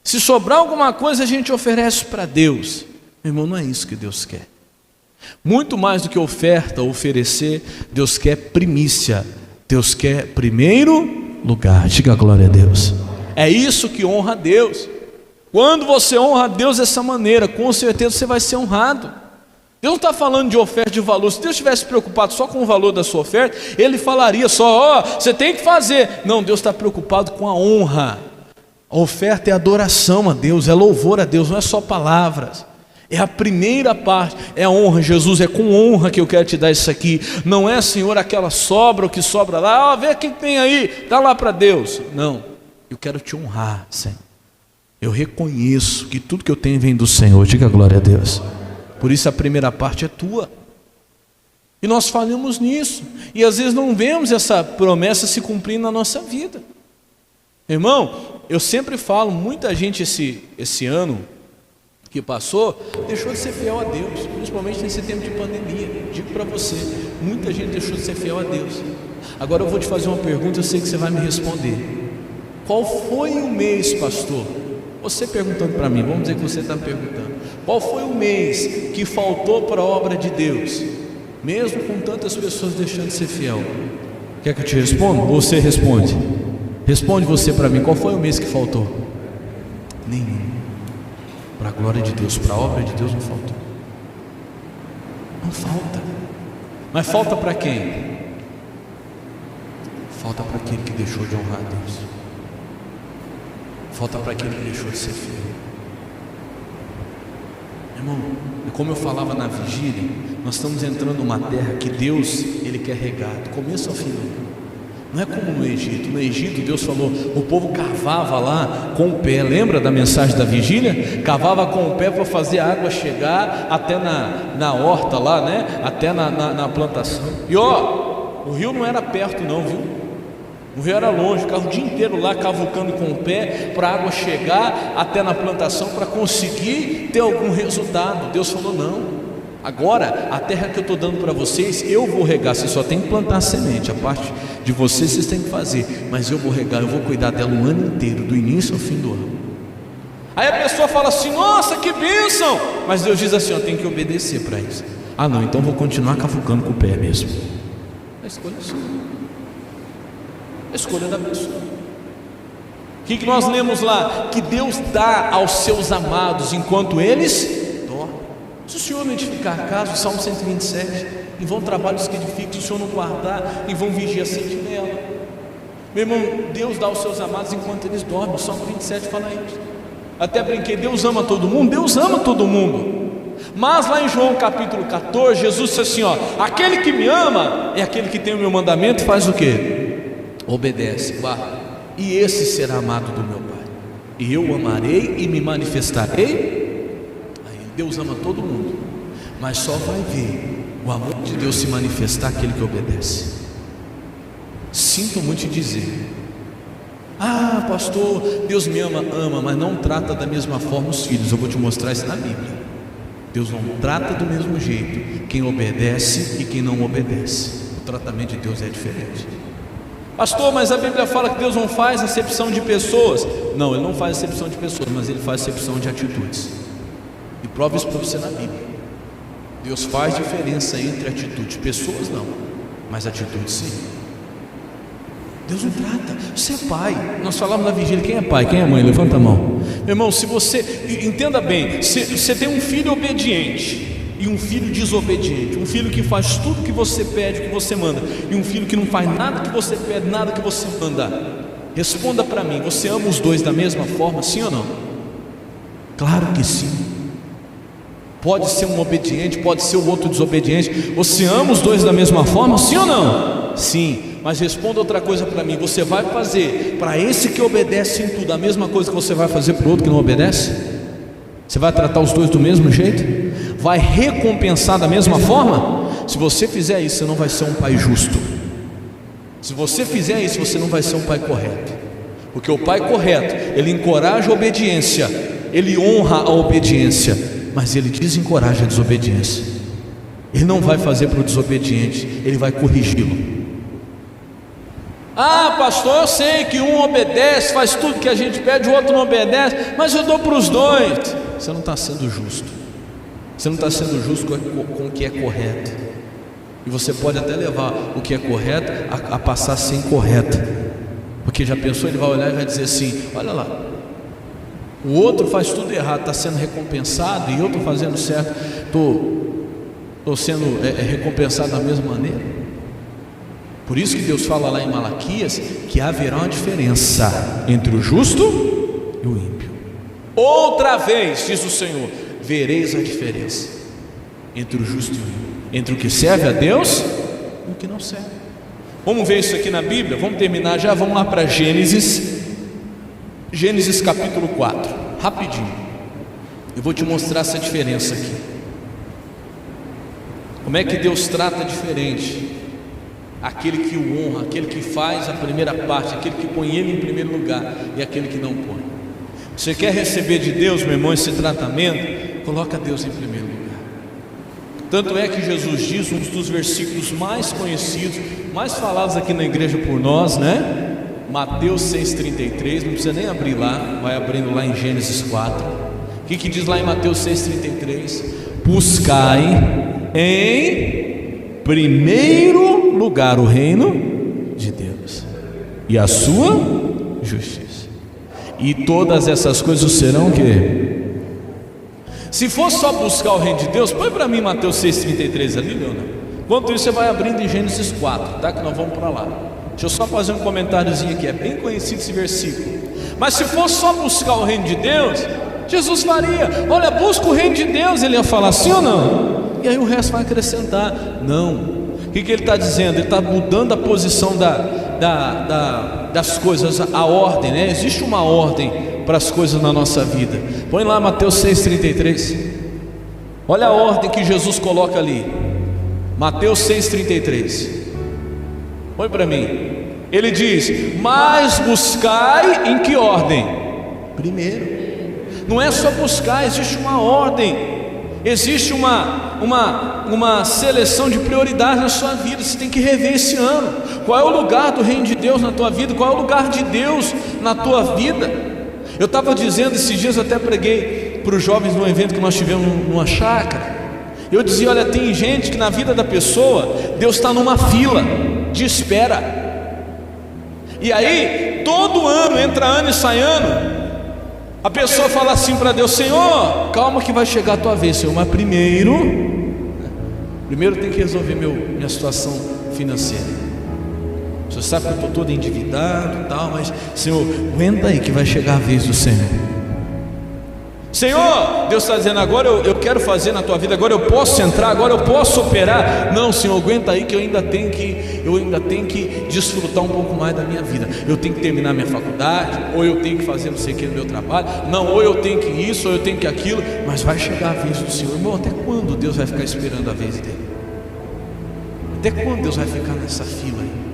Se sobrar alguma coisa, a gente oferece para Deus. Meu irmão, não é isso que Deus quer. Muito mais do que oferta, oferecer, Deus quer primícia. Deus quer primeiro lugar. Diga glória a Deus. É isso que honra a Deus. Quando você honra a Deus dessa maneira, com certeza você vai ser honrado. Deus não está falando de oferta de valor. Se Deus estivesse preocupado só com o valor da sua oferta, Ele falaria só: você tem que fazer. Não, Deus está preocupado com a honra. A oferta é adoração a Deus, é louvor a Deus, não é só palavras. É a primeira parte, é a honra. Jesus, é com honra que eu quero te dar isso aqui. Não é, Senhor, aquela sobra, o que sobra lá, vê o que tem aí, dá lá para Deus. Não, eu quero te honrar, Senhor. Eu reconheço que tudo que eu tenho vem do Senhor. Diga glória a Deus. Por isso a primeira parte é tua. E nós falhamos nisso, e às vezes não vemos essa promessa se cumprir na nossa vida. Irmão, eu sempre falo, muita gente esse ano que passou deixou de ser fiel a Deus, principalmente nesse tempo de pandemia. Digo para você, muita gente deixou de ser fiel a Deus. Agora eu vou te fazer uma pergunta, eu sei que você vai me responder. Qual foi o mês, pastor? Você perguntando para mim, vamos dizer que você está me perguntando. Qual foi o mês que faltou para a obra de Deus? Mesmo com tantas pessoas deixando de ser fiel. Quer que eu te responda? Você responde. Responde você para mim, qual foi o mês que faltou? Nenhum. Para a glória de Deus, para a obra de Deus não faltou. Não falta. Mas falta para quem? Falta para aquele que deixou de honrar a Deus. Falta para aquele que deixou de ser fiel. Irmão, como eu falava na vigília, nós estamos entrando numa terra que Deus, Ele quer regar, do começo ao fim. Não é como no Egito. No Egito Deus falou, o povo cavava lá com o pé. Lembra da mensagem da vigília? Cavava com o pé para fazer a água chegar até na horta lá, né? Até na plantação. E o rio não era perto não, viu? O rio era longe, ficava o dia inteiro lá cavucando com o pé para a água chegar até na plantação para conseguir ter algum resultado. Deus falou: não, agora a terra que eu estou dando para vocês, eu vou regar. Vocês só tem que plantar a semente, a parte de vocês têm que fazer, mas eu vou regar, eu vou cuidar dela o ano inteiro, do início ao fim do ano. Aí a pessoa fala assim: nossa, que bênção! Mas Deus diz assim: tem que obedecer para isso. Ah não, então vou continuar cavucando com o pé mesmo. A escolha é sua. A escolha da pessoa. O que nós lemos lá? Que Deus dá aos seus amados enquanto eles dormem. Se o Senhor não edificar a casa, o Salmo 127, em vão trabalhos que edificam, se o Senhor não guardar, em vão vigia a sentinela. Meu irmão, Deus dá aos seus amados enquanto eles dormem. O Salmo 27 fala isso. Até brinquei, Deus ama todo mundo? Deus ama todo mundo. Mas lá em João capítulo 14, Jesus disse assim, ó: aquele que me ama é aquele que tem o meu mandamento e faz o quê? Obedece, guarda. E esse será amado do meu Pai, e eu o amarei e me manifestarei. Deus ama todo mundo, mas só vai ver o amor de Deus se manifestar aquele que obedece. Sinto muito te dizer: ah, pastor, Deus me ama, mas não trata da mesma forma os filhos. Eu vou te mostrar isso na Bíblia. Deus não trata do mesmo jeito quem obedece e quem não obedece. O tratamento de Deus é diferente. Pastor, mas a Bíblia fala que Deus não faz acepção de pessoas. Não, Ele não faz acepção de pessoas, mas Ele faz acepção de atitudes. E prova isso para você na Bíblia. Deus faz diferença entre atitudes. Pessoas não, mas atitudes sim. Deus não trata. Você é pai. Nós falamos na vigília: quem é pai, quem é mãe? Levanta a mão. Meu irmão, se você, entenda bem, você tem um filho obediente e um filho desobediente, um filho que faz tudo que você pede, que você manda, e um filho que não faz nada que você pede, nada que você manda. Responda para mim: você ama os dois da mesma forma, sim ou não? Claro que sim. Pode ser um obediente, pode ser o outro desobediente. Você ama os dois da mesma forma, sim ou não? Sim. Mas responda outra coisa para mim: você vai fazer para esse que obedece em tudo a mesma coisa que você vai fazer para o outro que não obedece? Você vai tratar os dois do mesmo jeito? Vai recompensar da mesma forma? Se você fizer isso, você não vai ser um pai justo. Se você fizer isso, você não vai ser um pai correto. Porque o pai correto, ele encoraja a obediência, ele honra a obediência, mas ele desencoraja a desobediência. Ele não vai fazer para o desobediente, ele vai corrigi-lo. Ah, pastor, eu sei que um obedece, faz tudo que a gente pede, o outro não obedece, mas eu dou para os dois. Você não está sendo justo. Você não está sendo justo com o que é correto. E você pode até levar o que é correto a passar a ser incorreto. Porque já pensou, ele vai olhar e vai dizer assim: olha lá, o outro faz tudo errado, está sendo recompensado, e eu estou fazendo certo, estou sendo recompensado da mesma maneira. Por isso que Deus fala lá em Malaquias que haverá uma diferença entre o justo e o ímpio. Outra vez, diz o Senhor, vereis a diferença entre o justo e o ímpio, entre o que serve a Deus e o que não serve. Vamos ver isso aqui na Bíblia. Vamos terminar já, vamos lá para Gênesis capítulo 4, rapidinho. Eu vou te mostrar essa diferença aqui. Como é que Deus trata diferente aquele que o honra, aquele que faz a primeira parte, aquele que põe ele em primeiro lugar, e aquele que não põe. Você quer receber de Deus, meu irmão, esse tratamento? Coloca Deus em primeiro lugar. Tanto é que Jesus diz, um dos versículos mais conhecidos, mais falados aqui na igreja por nós, né? Mateus 6,33, não precisa nem abrir lá, vai abrindo lá em Gênesis 4. O que diz lá em Mateus 6,33? Buscai em primeiro lugar o reino de Deus e a sua justiça, e todas essas coisas serão o quê? Se for só buscar o reino de Deus, põe para mim Mateus 6,33 ali, Leonardo. Enquanto isso, você vai abrindo em Gênesis 4, tá? Que nós vamos para lá. Deixa eu só fazer um comentáriozinho aqui, é bem conhecido esse versículo. Mas se for só buscar o reino de Deus, Jesus faria: olha, busca o reino de Deus. Ele ia falar sim ou não? E aí o resto vai acrescentar. Não. O que ele está dizendo? Ele está mudando a posição das coisas, a ordem, né? Existe uma ordem para as coisas na nossa vida. Põe lá Mateus 6,33. Olha a ordem que Jesus coloca ali. Mateus 6,33. Põe para mim. Ele diz: mas buscai em que ordem? Primeiro. Não é só buscar, existe uma ordem. Existe uma seleção de prioridades na sua vida. Você tem que rever esse ano. Qual é o lugar do reino de Deus na tua vida? Qual é o lugar de Deus na tua vida? Eu estava dizendo esses dias, eu até preguei para os jovens num evento que nós tivemos numa chácara. Eu dizia: olha, tem gente que na vida da pessoa, Deus está numa fila de espera. E aí, todo ano, entra ano e sai ano, A pessoa fala assim para Deus: Senhor, calma que vai chegar a tua vez, Senhor, mas primeiro tem que resolver minha situação financeira. O Senhor sabe que eu estou todo endividado e tal, mas Senhor, aguenta aí que vai chegar a vez do Senhor. Senhor, Deus está dizendo: agora eu quero fazer na tua vida, agora eu posso entrar, agora eu posso operar. Não, Senhor, aguenta aí que eu ainda tenho que desfrutar um pouco mais da minha vida. Eu tenho que terminar minha faculdade, ou eu tenho que fazer não sei o que no meu trabalho, não, ou eu tenho que isso, ou eu tenho que aquilo. Mas vai chegar a vez do Senhor. Irmão, até quando Deus vai ficar esperando a vez dele? Até quando Deus vai ficar nessa fila aí?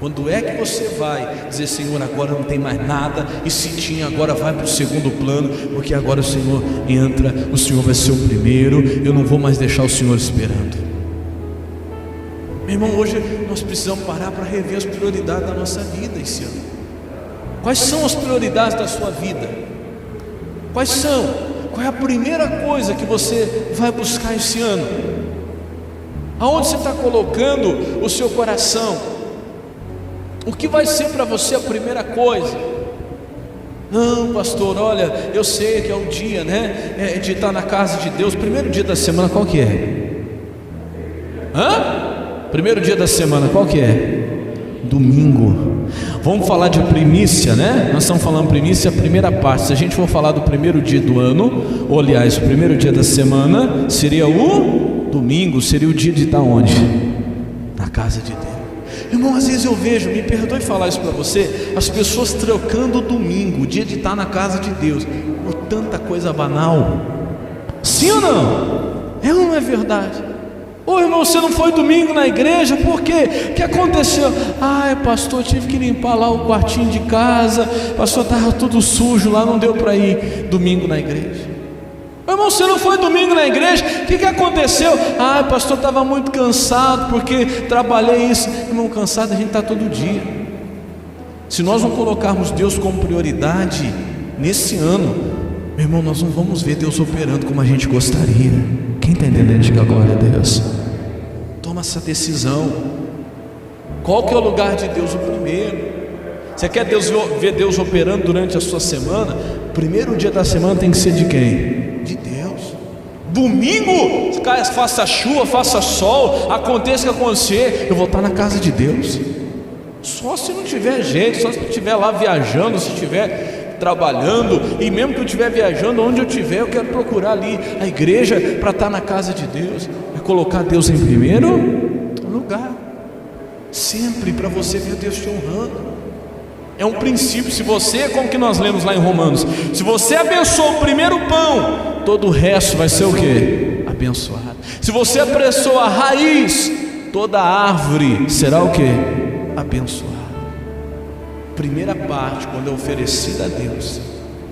Quando é que você vai dizer: Senhor, agora não tem mais nada, e se tinha, agora vai para o segundo plano, porque agora o Senhor entra, o Senhor vai ser o primeiro, eu não vou mais deixar o Senhor esperando. Meu irmão, hoje nós precisamos parar para rever as prioridades da nossa vida esse ano. Quais são as prioridades da sua vida? Quais são? Qual é a primeira coisa que você vai buscar esse ano? Aonde você está colocando o seu coração? O que vai ser para você a primeira coisa? Não, pastor, olha, eu sei que é o dia, né, de estar na casa de Deus. Primeiro dia da semana, qual que é? Primeiro dia da semana, qual que é? Domingo. Vamos falar de primícia, né? Nós estamos falando primícia, a primeira parte. Se a gente for falar do primeiro dia do ano, ou aliás, o primeiro dia da semana, seria o domingo, seria o dia de estar onde? Na casa de Deus. Irmão, às vezes eu vejo, me perdoe falar isso para você, as pessoas trocando o domingo, o dia de estar na casa de Deus, por tanta coisa banal. Sim ou não? É ou não é verdade? Ô irmão, você não foi domingo na igreja, por quê? O que aconteceu? Ai pastor, tive que limpar lá o quartinho de casa, pastor, estava tudo sujo lá, não deu para ir domingo na igreja. Irmão, você não foi domingo na igreja, o que aconteceu? Ah, pastor, estava muito cansado, porque trabalhei isso. Irmão, cansado a gente está todo dia. Se nós não colocarmos Deus como prioridade nesse ano, meu irmão, nós não vamos ver Deus operando como a gente gostaria. Quem está entendendo? Diga glória a Deus. Toma essa decisão. Qual que é o lugar de Deus? O primeiro. Você quer ver Deus operando durante a sua semana? O primeiro dia da semana tem que ser de quem? De Deus. Domingo, faça chuva, faça sol, aconteça o que acontecer, eu vou estar na casa de Deus. Só se não tiver jeito, só se eu estiver lá viajando, se estiver trabalhando, e mesmo que eu estiver viajando, onde eu estiver, eu quero procurar ali a igreja para estar na casa de Deus. É colocar Deus em primeiro lugar, sempre, para você ver Deus te honrando. É um princípio. Se você, como que nós lemos lá em Romanos, se você abençoa o primeiro pão, todo o resto vai ser o que? Abençoado. Se você abençoa a raiz, toda a árvore será o que? Abençoada. Primeira parte, quando é oferecida a Deus,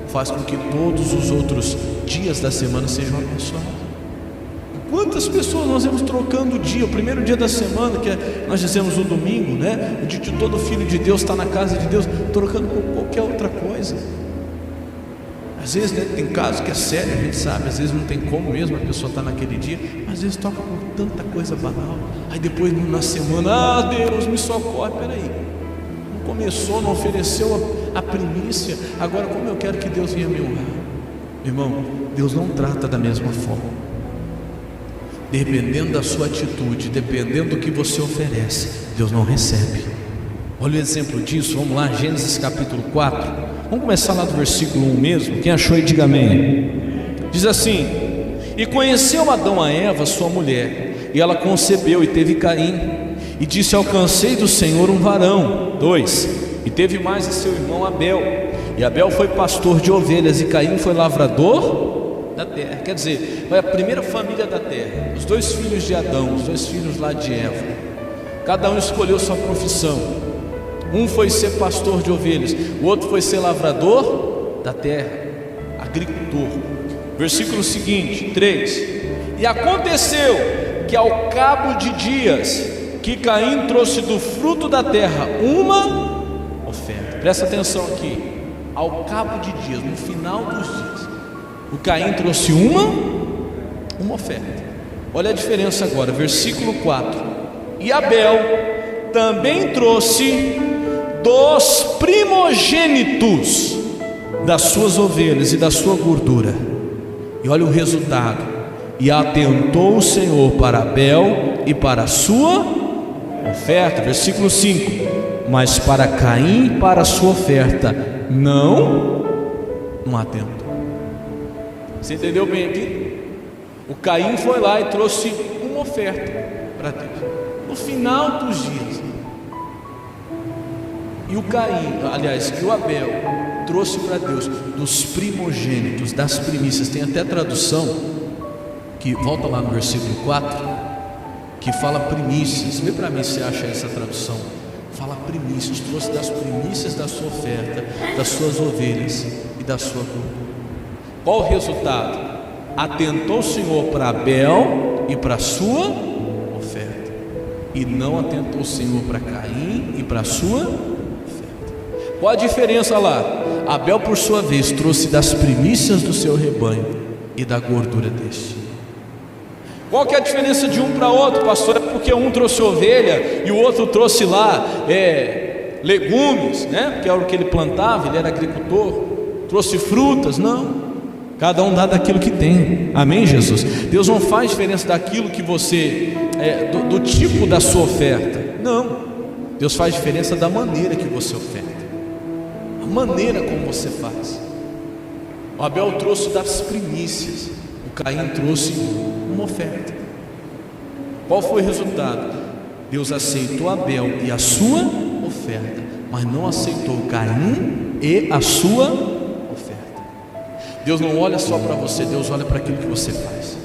faz com que todos os outros dias da semana sejam abençoados. Quantas pessoas nós vemos trocando o dia, o primeiro dia da semana, que nós dizemos o domingo, né? O dia de todo filho de Deus está na casa de Deus, trocando por qualquer outra coisa. Às vezes, né, tem casos que é sério, a gente sabe, às vezes não tem como mesmo a pessoa estar naquele dia, mas às vezes toca por tanta coisa banal. Aí depois na semana, Deus me socorre, peraí, não começou, não ofereceu a primícia, agora como eu quero que Deus venha me honrar? Irmão, Deus não trata da mesma forma. Dependendo da sua atitude, dependendo do que você oferece, Deus não recebe. Olha o exemplo disso, vamos lá, Gênesis capítulo 4. Vamos começar lá do versículo 1 mesmo. Quem achou aí, diga amém. Diz assim: e conheceu Adão a Eva, sua mulher, e ela concebeu e teve Caim, e disse: alcancei do Senhor um varão. 2. E teve mais a seu irmão Abel, e Abel foi pastor de ovelhas, e Caim foi lavrador da terra. Quer dizer, foi a primeira família da terra, os dois filhos de Adão, os dois filhos lá de Eva. Cada um escolheu sua profissão. Um foi ser pastor de ovelhas, o outro foi ser lavrador da terra, agricultor. Versículo seguinte, 3. E aconteceu que ao cabo de dias, que Caim trouxe do fruto da terra uma oferta. Presta atenção aqui. Ao cabo de dias, no final dos dias, o Caim trouxe uma oferta. Olha a diferença agora, versículo 4. E Abel também trouxe dos primogênitos. das suas ovelhas e da sua gordura. E olha o resultado: e atentou o Senhor para Abel e para a sua oferta. Versículo 5: mas para Caim e para a sua oferta não atentou. Você entendeu bem aqui? O Caim foi lá e trouxe uma oferta para Deus no final dos dias. E o Caim, aliás, que o Abel trouxe para Deus dos primogênitos, das primícias. Tem até tradução que volta lá no versículo 4, que fala primícias. Vê para mim se acha essa tradução. Fala primícias, trouxe das primícias da sua oferta, das suas ovelhas e da sua gordura. Qual o resultado? Atentou o Senhor para Abel e para a sua oferta, e não atentou o Senhor para Caim e para a sua oferta. Qual a diferença lá? Abel, por sua vez, trouxe das primícias do seu rebanho e da gordura deste. Qual que é a diferença de um para outro, pastor? É porque um trouxe ovelha e o outro trouxe lá legumes, né? Porque era o que ele plantava, ele era agricultor. Trouxe frutas? Não. Cada um dá daquilo que tem. Amém, Jesus? Deus não faz diferença daquilo que você do tipo da sua oferta. Não. Deus faz diferença da maneira que você oferta, a maneira como você faz. O Abel trouxe das primícias, o Caim trouxe uma oferta. Qual foi o resultado? Deus aceitou Abel e a sua oferta, mas não aceitou Caim e a sua oferta. Deus não olha só para você, Deus olha para aquilo que você faz.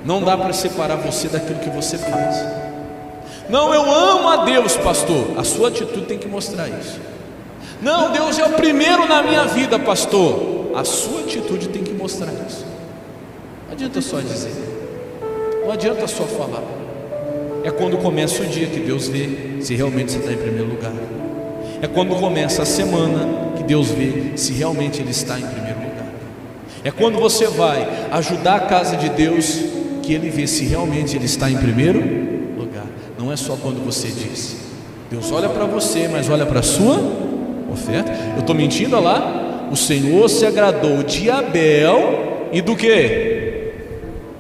Não dá para separar você daquilo que você faz. Não, eu amo a Deus, pastor. A sua atitude tem que mostrar isso. Não, Deus é o primeiro na minha vida, pastor. A sua atitude tem que mostrar isso. Não adianta só dizer, não adianta só falar. É quando começa o dia que Deus vê se realmente você está em primeiro lugar. É quando começa a semana que Deus vê se realmente Ele está em primeiro lugar. É quando você vai ajudar a casa de Deus que Ele vê se realmente Ele está em primeiro lugar. Não é só quando você diz. Deus olha para você, mas olha para a sua oferta. Eu estou mentindo? Olha lá. O Senhor se agradou de Abel e do que?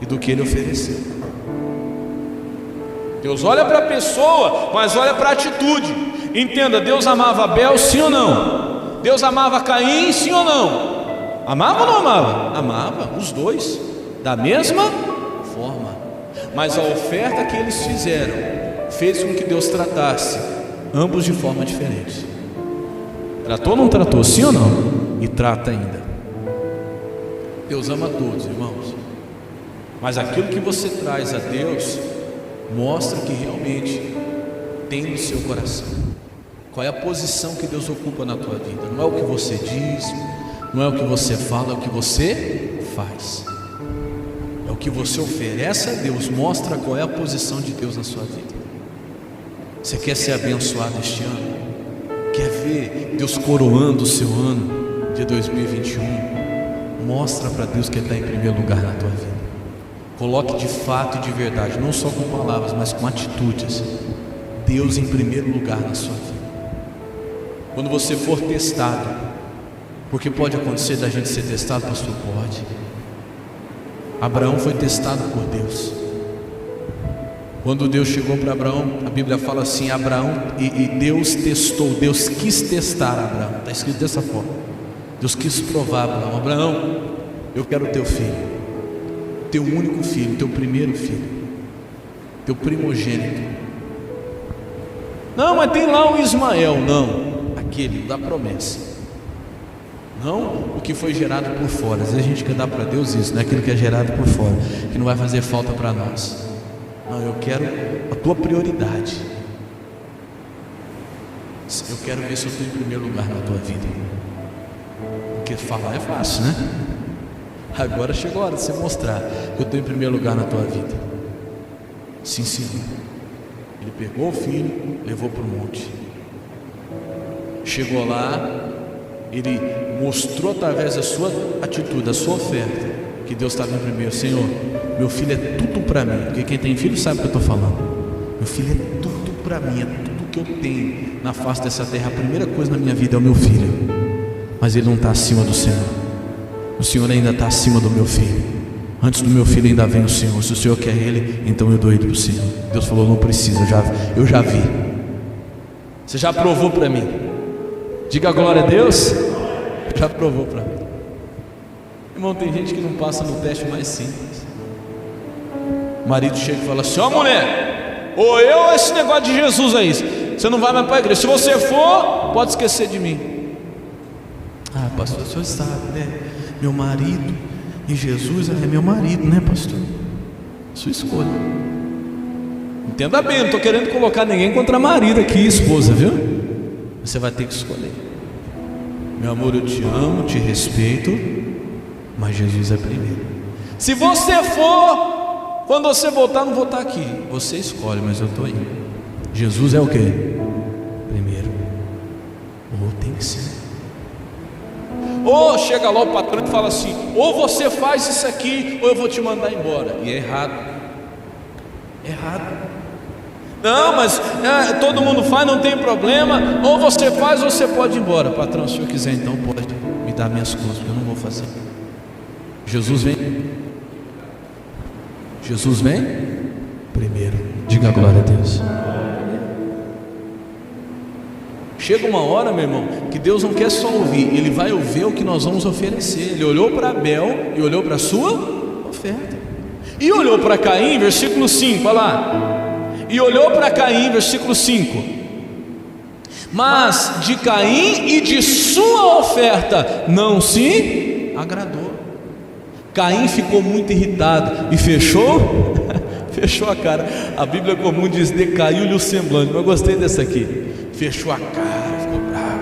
E do que ele ofereceu. Deus olha para a pessoa, mas olha para a atitude. Entenda, Deus amava Abel, sim ou não? Deus amava Caim, sim ou não? Amava ou não amava? Amava, os dois, da mesma forma. Mas a oferta que eles fizeram fez com que Deus tratasse ambos de forma diferente. Tratou ou não tratou? Sim ou não? E trata ainda. Deus ama todos, irmãos. Mas aquilo que você traz a Deus mostra que realmente tem no seu coração. Qual é a posição que Deus ocupa na tua vida? Não é o que você diz, não é o que você fala, é o que você faz. É o que você oferece a Deus, mostra qual é a posição de Deus na sua vida. Você quer ser abençoado este ano? Quer ver Deus coroando o seu ano de 2021? Mostra para Deus que Ele está em primeiro lugar na tua vida. Coloque de fato e de verdade, não só com palavras, mas com atitudes, Deus em primeiro lugar na sua vida. Quando você for testado, porque pode acontecer da gente ser testado, pastor? Pode. Abraão foi testado por Deus. Quando Deus chegou para Abraão, a Bíblia fala assim: Abraão, e Deus testou, Deus quis testar Abraão, está escrito dessa forma. Deus quis provar Abraão: Abraão, eu quero teu filho, teu único filho, teu primeiro filho, teu primogênito. Não, mas tem lá o Ismael. Não, aquele da promessa, não o que foi gerado por fora. Às vezes a gente quer dar para Deus isso, não é aquilo que é gerado por fora, que não vai fazer falta para nós. Não, eu quero a tua prioridade. Eu quero ver se eu estou em primeiro lugar na tua vida. Porque falar é fácil, né? Agora chegou a hora de você mostrar que eu estou em primeiro lugar na tua vida. Sim, Senhor. Ele pegou o filho, levou para o monte. Chegou lá, ele mostrou através da sua atitude, da sua oferta, que Deus estava em primeiro. Senhor, meu filho é tudo para mim. Porque quem tem filho sabe o que eu estou falando. Meu filho é tudo para mim, é tudo que eu tenho na face dessa terra. A primeira coisa na minha vida é o meu filho. mas ele não está acima do Senhor. O Senhor ainda está acima do meu filho. Antes do meu filho ainda vem o Senhor. Se o Senhor quer ele, então eu dou ele para o Senhor. Deus falou: não precisa, eu já vi. Você já provou para mim. Diga glória a Deus. Já provou para mim. Irmão, tem gente que não passa no teste mais simples. O marido chega e fala assim: ó mulher, ou eu esse negócio de Jesus aí, você não vai mais para a igreja. Se você for, pode esquecer de mim. Ah, pastor, o senhor sabe, né? Meu marido e Jesus é meu marido, né, pastor? Sua escolha. Entenda bem, não estou querendo colocar ninguém contra marido aqui, esposa, viu? Você vai ter que escolher. Meu amor, eu te amo, te respeito, mas Jesus é primeiro. Se você for, quando você voltar, não vou estar aqui. Você escolhe, mas eu estou indo. Jesus é o quê? Primeiro. Ou tem que ser. Ou chega lá o patrão e fala assim: ou você faz isso aqui, ou eu vou te mandar embora. E é errado. Errado. Não, mas todo mundo faz, não tem problema. Ou você faz, ou você pode ir embora. Patrão, se o senhor quiser, então pode me dar minhas coisas, porque eu não vou fazer. Jesus vem. Jesus vem primeiro. Diga glória a Deus. Chega uma hora, meu irmão, que Deus não quer só ouvir, Ele vai ouvir o que nós vamos oferecer. Ele olhou para Abel e olhou para a sua oferta. E olhou para Caim, versículo 5, olha lá. E olhou para Caim, versículo 5. Mas de Caim e de sua oferta não se agradou. Caim ficou muito irritado e fechou a cara. A Bíblia comum diz: decaiu-lhe o semblante. Mas eu gostei dessa aqui. Fechou a cara, ficou bravo.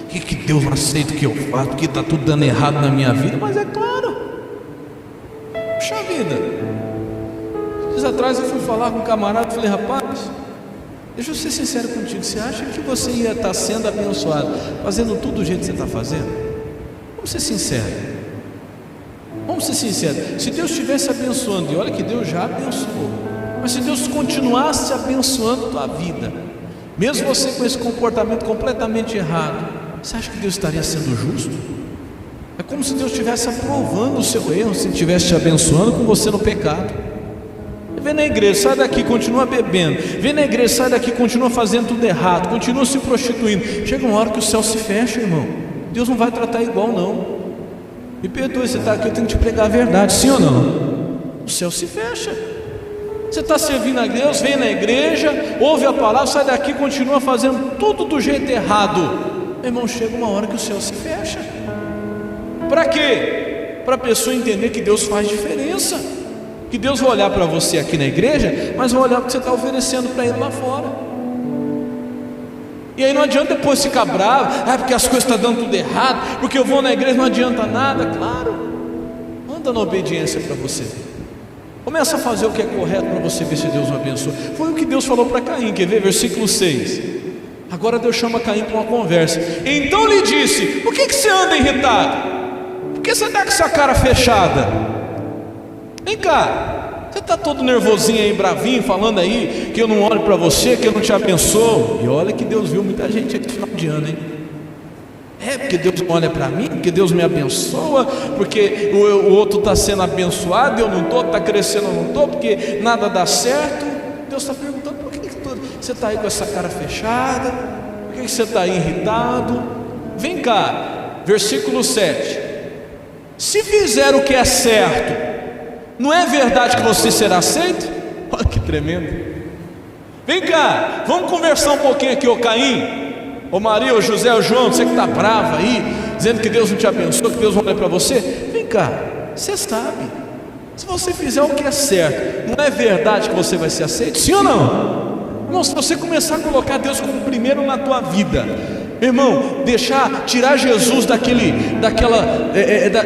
Que Deus não aceita o que eu faço, porque está tudo dando errado na minha vida. Mas é claro. Puxa vida. Dias atrás eu fui falar com um camarada e falei: rapaz, deixa eu ser sincero contigo. Você acha que você ia estar sendo abençoado fazendo tudo do jeito que você está fazendo? Vamos ser sinceros. Vamos ser sinceros. Se Deus estivesse abençoando, e olha que Deus já abençoou, mas se Deus continuasse abençoando a tua vida, mesmo você com esse comportamento completamente errado, você acha que Deus estaria sendo justo? É como se Deus estivesse aprovando o seu erro, se estivesse te abençoando com você no pecado. Vem na igreja, sai daqui, continua bebendo. Vem na igreja, sai daqui, continua fazendo tudo errado, continua se prostituindo. Chega uma hora que o céu se fecha, irmão. Deus não vai tratar igual, não. Me perdoe, você está aqui, eu tenho que te pregar a verdade, sim ou não? O céu se fecha. Você está servindo a Deus, vem na igreja, ouve a palavra, sai daqui, continua fazendo tudo do jeito errado. Meu irmão, chega uma hora que o céu se fecha. Para quê? Para a pessoa entender que Deus faz diferença, que Deus vai olhar para você aqui na igreja, mas vai olhar o que você está oferecendo para Ele lá fora. E aí não adianta depois ficar bravo: porque as coisas estão dando tudo errado, porque eu vou na igreja, não adianta nada. Claro, anda na obediência para você. Começa a fazer o que é correto para você ver se Deus o abençoa. Foi o que Deus falou para Caim, quer ver? Versículo 6. Agora Deus chama Caim para uma conversa. Então lhe disse: por que você anda irritado? Por que você está com essa cara fechada? Vem cá, você está todo nervosinho aí, bravinho, falando aí que eu não olho para você, que eu não te abençoo. E olha que Deus viu muita gente aqui no final de ano, hein? Porque Deus não olha para mim, porque Deus me abençoa, porque o outro está sendo abençoado, eu não estou, está crescendo, eu não estou, porque nada dá certo. Deus está perguntando: por que você está aí com essa cara fechada? Por que você está aí irritado? Vem cá, versículo 7. Se fizer o que é certo, não é verdade que você será aceito? Olha que tremendo. Vem cá, vamos conversar um pouquinho aqui, ô Caim, ô Maria, ô José, ô João, você que está bravo aí, dizendo que Deus não te abençoa, que Deus não olha para você. Vem cá, você sabe, se você fizer o que é certo, não é verdade que você vai ser aceito? Sim ou não? Irmão, se você começar a colocar Deus como primeiro na tua vida, meu irmão, tirar Jesus daquela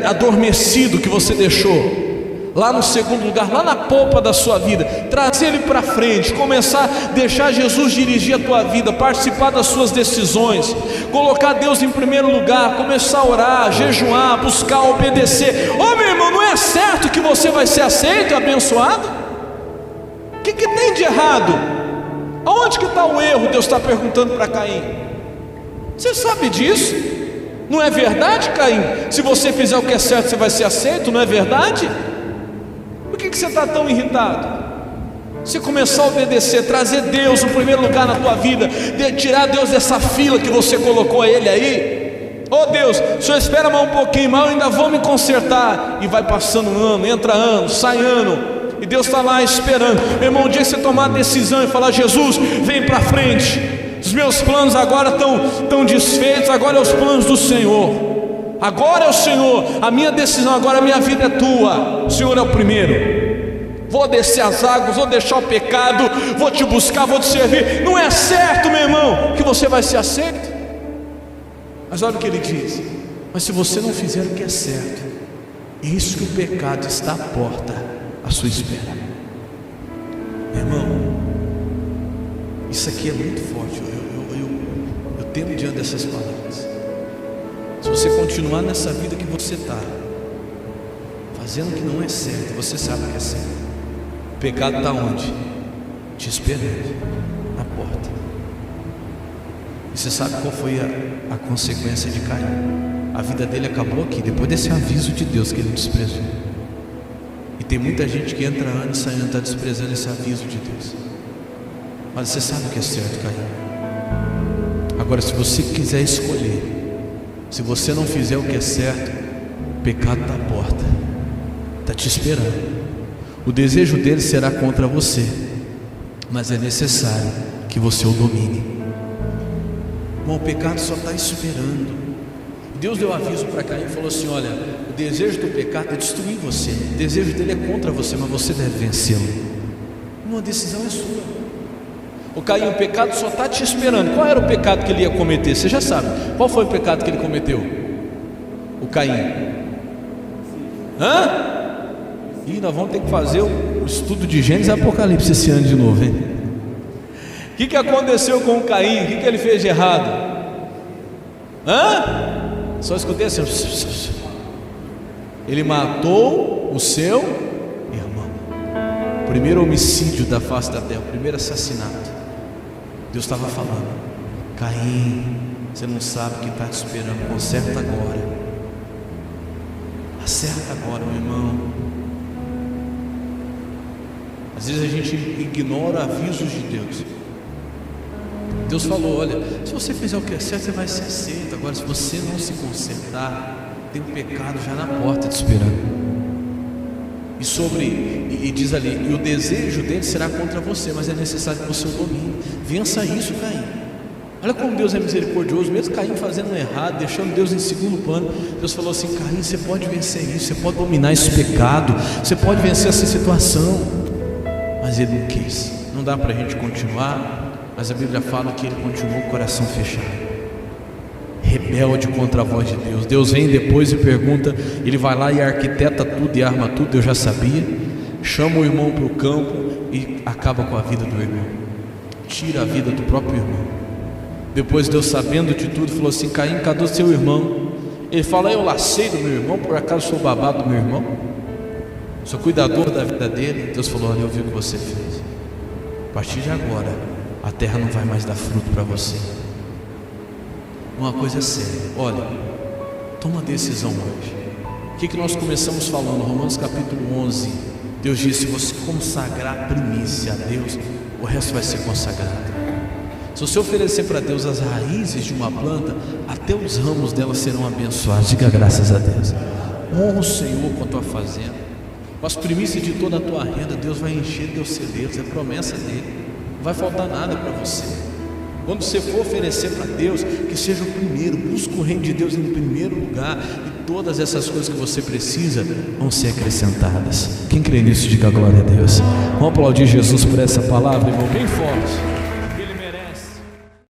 adormecido que você deixou lá no segundo lugar, lá na polpa da sua vida, trazer Ele para frente, começar a deixar Jesus dirigir a tua vida, participar das suas decisões, colocar Deus em primeiro lugar, começar a orar, jejuar, buscar, obedecer. Meu irmão, não é certo que você vai ser aceito e abençoado? O que tem de errado? Aonde que está o erro? Deus está perguntando para Caim. Você sabe disso? Não é verdade, Caim? Se você fizer o que é certo, você vai ser aceito, não é verdade? Por que você está tão irritado? Se começar a obedecer, trazer Deus no primeiro lugar na tua vida, tirar Deus dessa fila que você colocou Ele aí. Oh Deus, o Senhor espera mais um pouquinho, mas eu ainda vou me consertar. E vai passando um ano, entra ano, sai ano, e Deus está lá esperando. Meu irmão, um dia que você tomar a decisão e falar: Jesus, vem para frente, os meus planos agora estão desfeitos, agora é os planos do Senhor. Agora é o Senhor, a minha decisão agora, a minha vida é tua. O Senhor é o primeiro. Vou descer as águas, vou deixar o pecado, vou te buscar, vou te servir. Não é certo, meu irmão, que você vai ser aceito. Mas olha o que ele diz: mas se você não fizer o que é certo, eis que o pecado está à porta, à sua espera. Meu irmão, isso aqui é muito forte. Eu temo diante dessas palavras. Se você continuar nessa vida que você está, fazendo o que não é certo, você sabe o que é certo, o pecado está onde? Te esperando, na porta. E você sabe qual foi a consequência de Caim? A vida dele acabou aqui, depois desse aviso de Deus que ele desprezou. E tem muita gente que entra ano e sai ano, está desprezando esse aviso de Deus. Mas você sabe o que é certo, Caim. Agora, se você quiser escolher, se você não fizer o que é certo, o pecado está à porta, está te esperando. O desejo dele será contra você, mas é necessário que você o domine. Bom, o pecado só está esperando. Deus deu aviso para Caim e falou assim: olha, o desejo do pecado é destruir você, o desejo dele é contra você, mas você deve vencê-lo. Uma decisão é sua. O Caim, o pecado só está te esperando. Qual era o pecado que ele ia cometer? Você já sabe. Qual foi o pecado que ele cometeu? O Caim. E nós vamos ter que fazer o estudo de Gênesis e Apocalipse esse ano de novo, hein? O que aconteceu com o Caim? O que ele fez de errado? Só escutei assim: ele matou o seu irmão. Primeiro homicídio da face da terra, primeiro assassinato. Deus estava falando: Caim, você não sabe o que está te esperando, conserta agora. Acerta agora, meu irmão. Às vezes a gente ignora avisos de Deus. Deus falou: olha, se você fizer o que é certo, você vai ser aceito. Agora, se você não se consertar, tem um pecado já na porta te esperando. E diz ali: e o desejo dele será contra você, mas é necessário que você o domine. Vença isso, Caim. Olha como Deus é misericordioso, mesmo Caim fazendo errado, deixando Deus em segundo plano. Deus falou assim: Caim, você pode vencer isso, você pode dominar esse pecado, você pode vencer essa situação. Mas ele não quis. Não dá para a gente continuar, mas a Bíblia fala que ele continuou com o coração fechado, rebelde contra a voz de Deus. Deus vem depois e pergunta, ele vai lá e arquiteta tudo e arma tudo. Eu já sabia. Chama o irmão para o campo e acaba com a vida do irmão, tira a vida do próprio irmão. Depois Deus, sabendo de tudo, falou assim: Caim, cadê o seu irmão? Ele fala: eu lacei do meu irmão, por acaso sou babado do meu irmão? Sou cuidador da vida dele. Deus falou: olha, eu vi o que você fez. A partir de agora, a terra não vai mais dar fruto para você. Uma coisa é séria, olha, toma uma decisão hoje. O que nós começamos falando? Romanos capítulo 11. Deus disse: se você consagrar a primícia a Deus, o resto vai ser consagrado. Se você oferecer para Deus as raízes de uma planta, até os ramos dela serão abençoados. Diga graças a Deus. Honra o Senhor com a tua fazenda, com as primícias de toda a tua renda. Deus vai encher teus celeiros, é promessa dele. Não vai faltar nada para você. Quando você for oferecer para Deus, que seja o primeiro. Busca o reino de Deus em primeiro lugar, e todas essas coisas que você precisa vão ser acrescentadas. Quem crê nisso, diga glória a Deus. Vamos aplaudir Jesus por essa palavra, irmão, bem forte.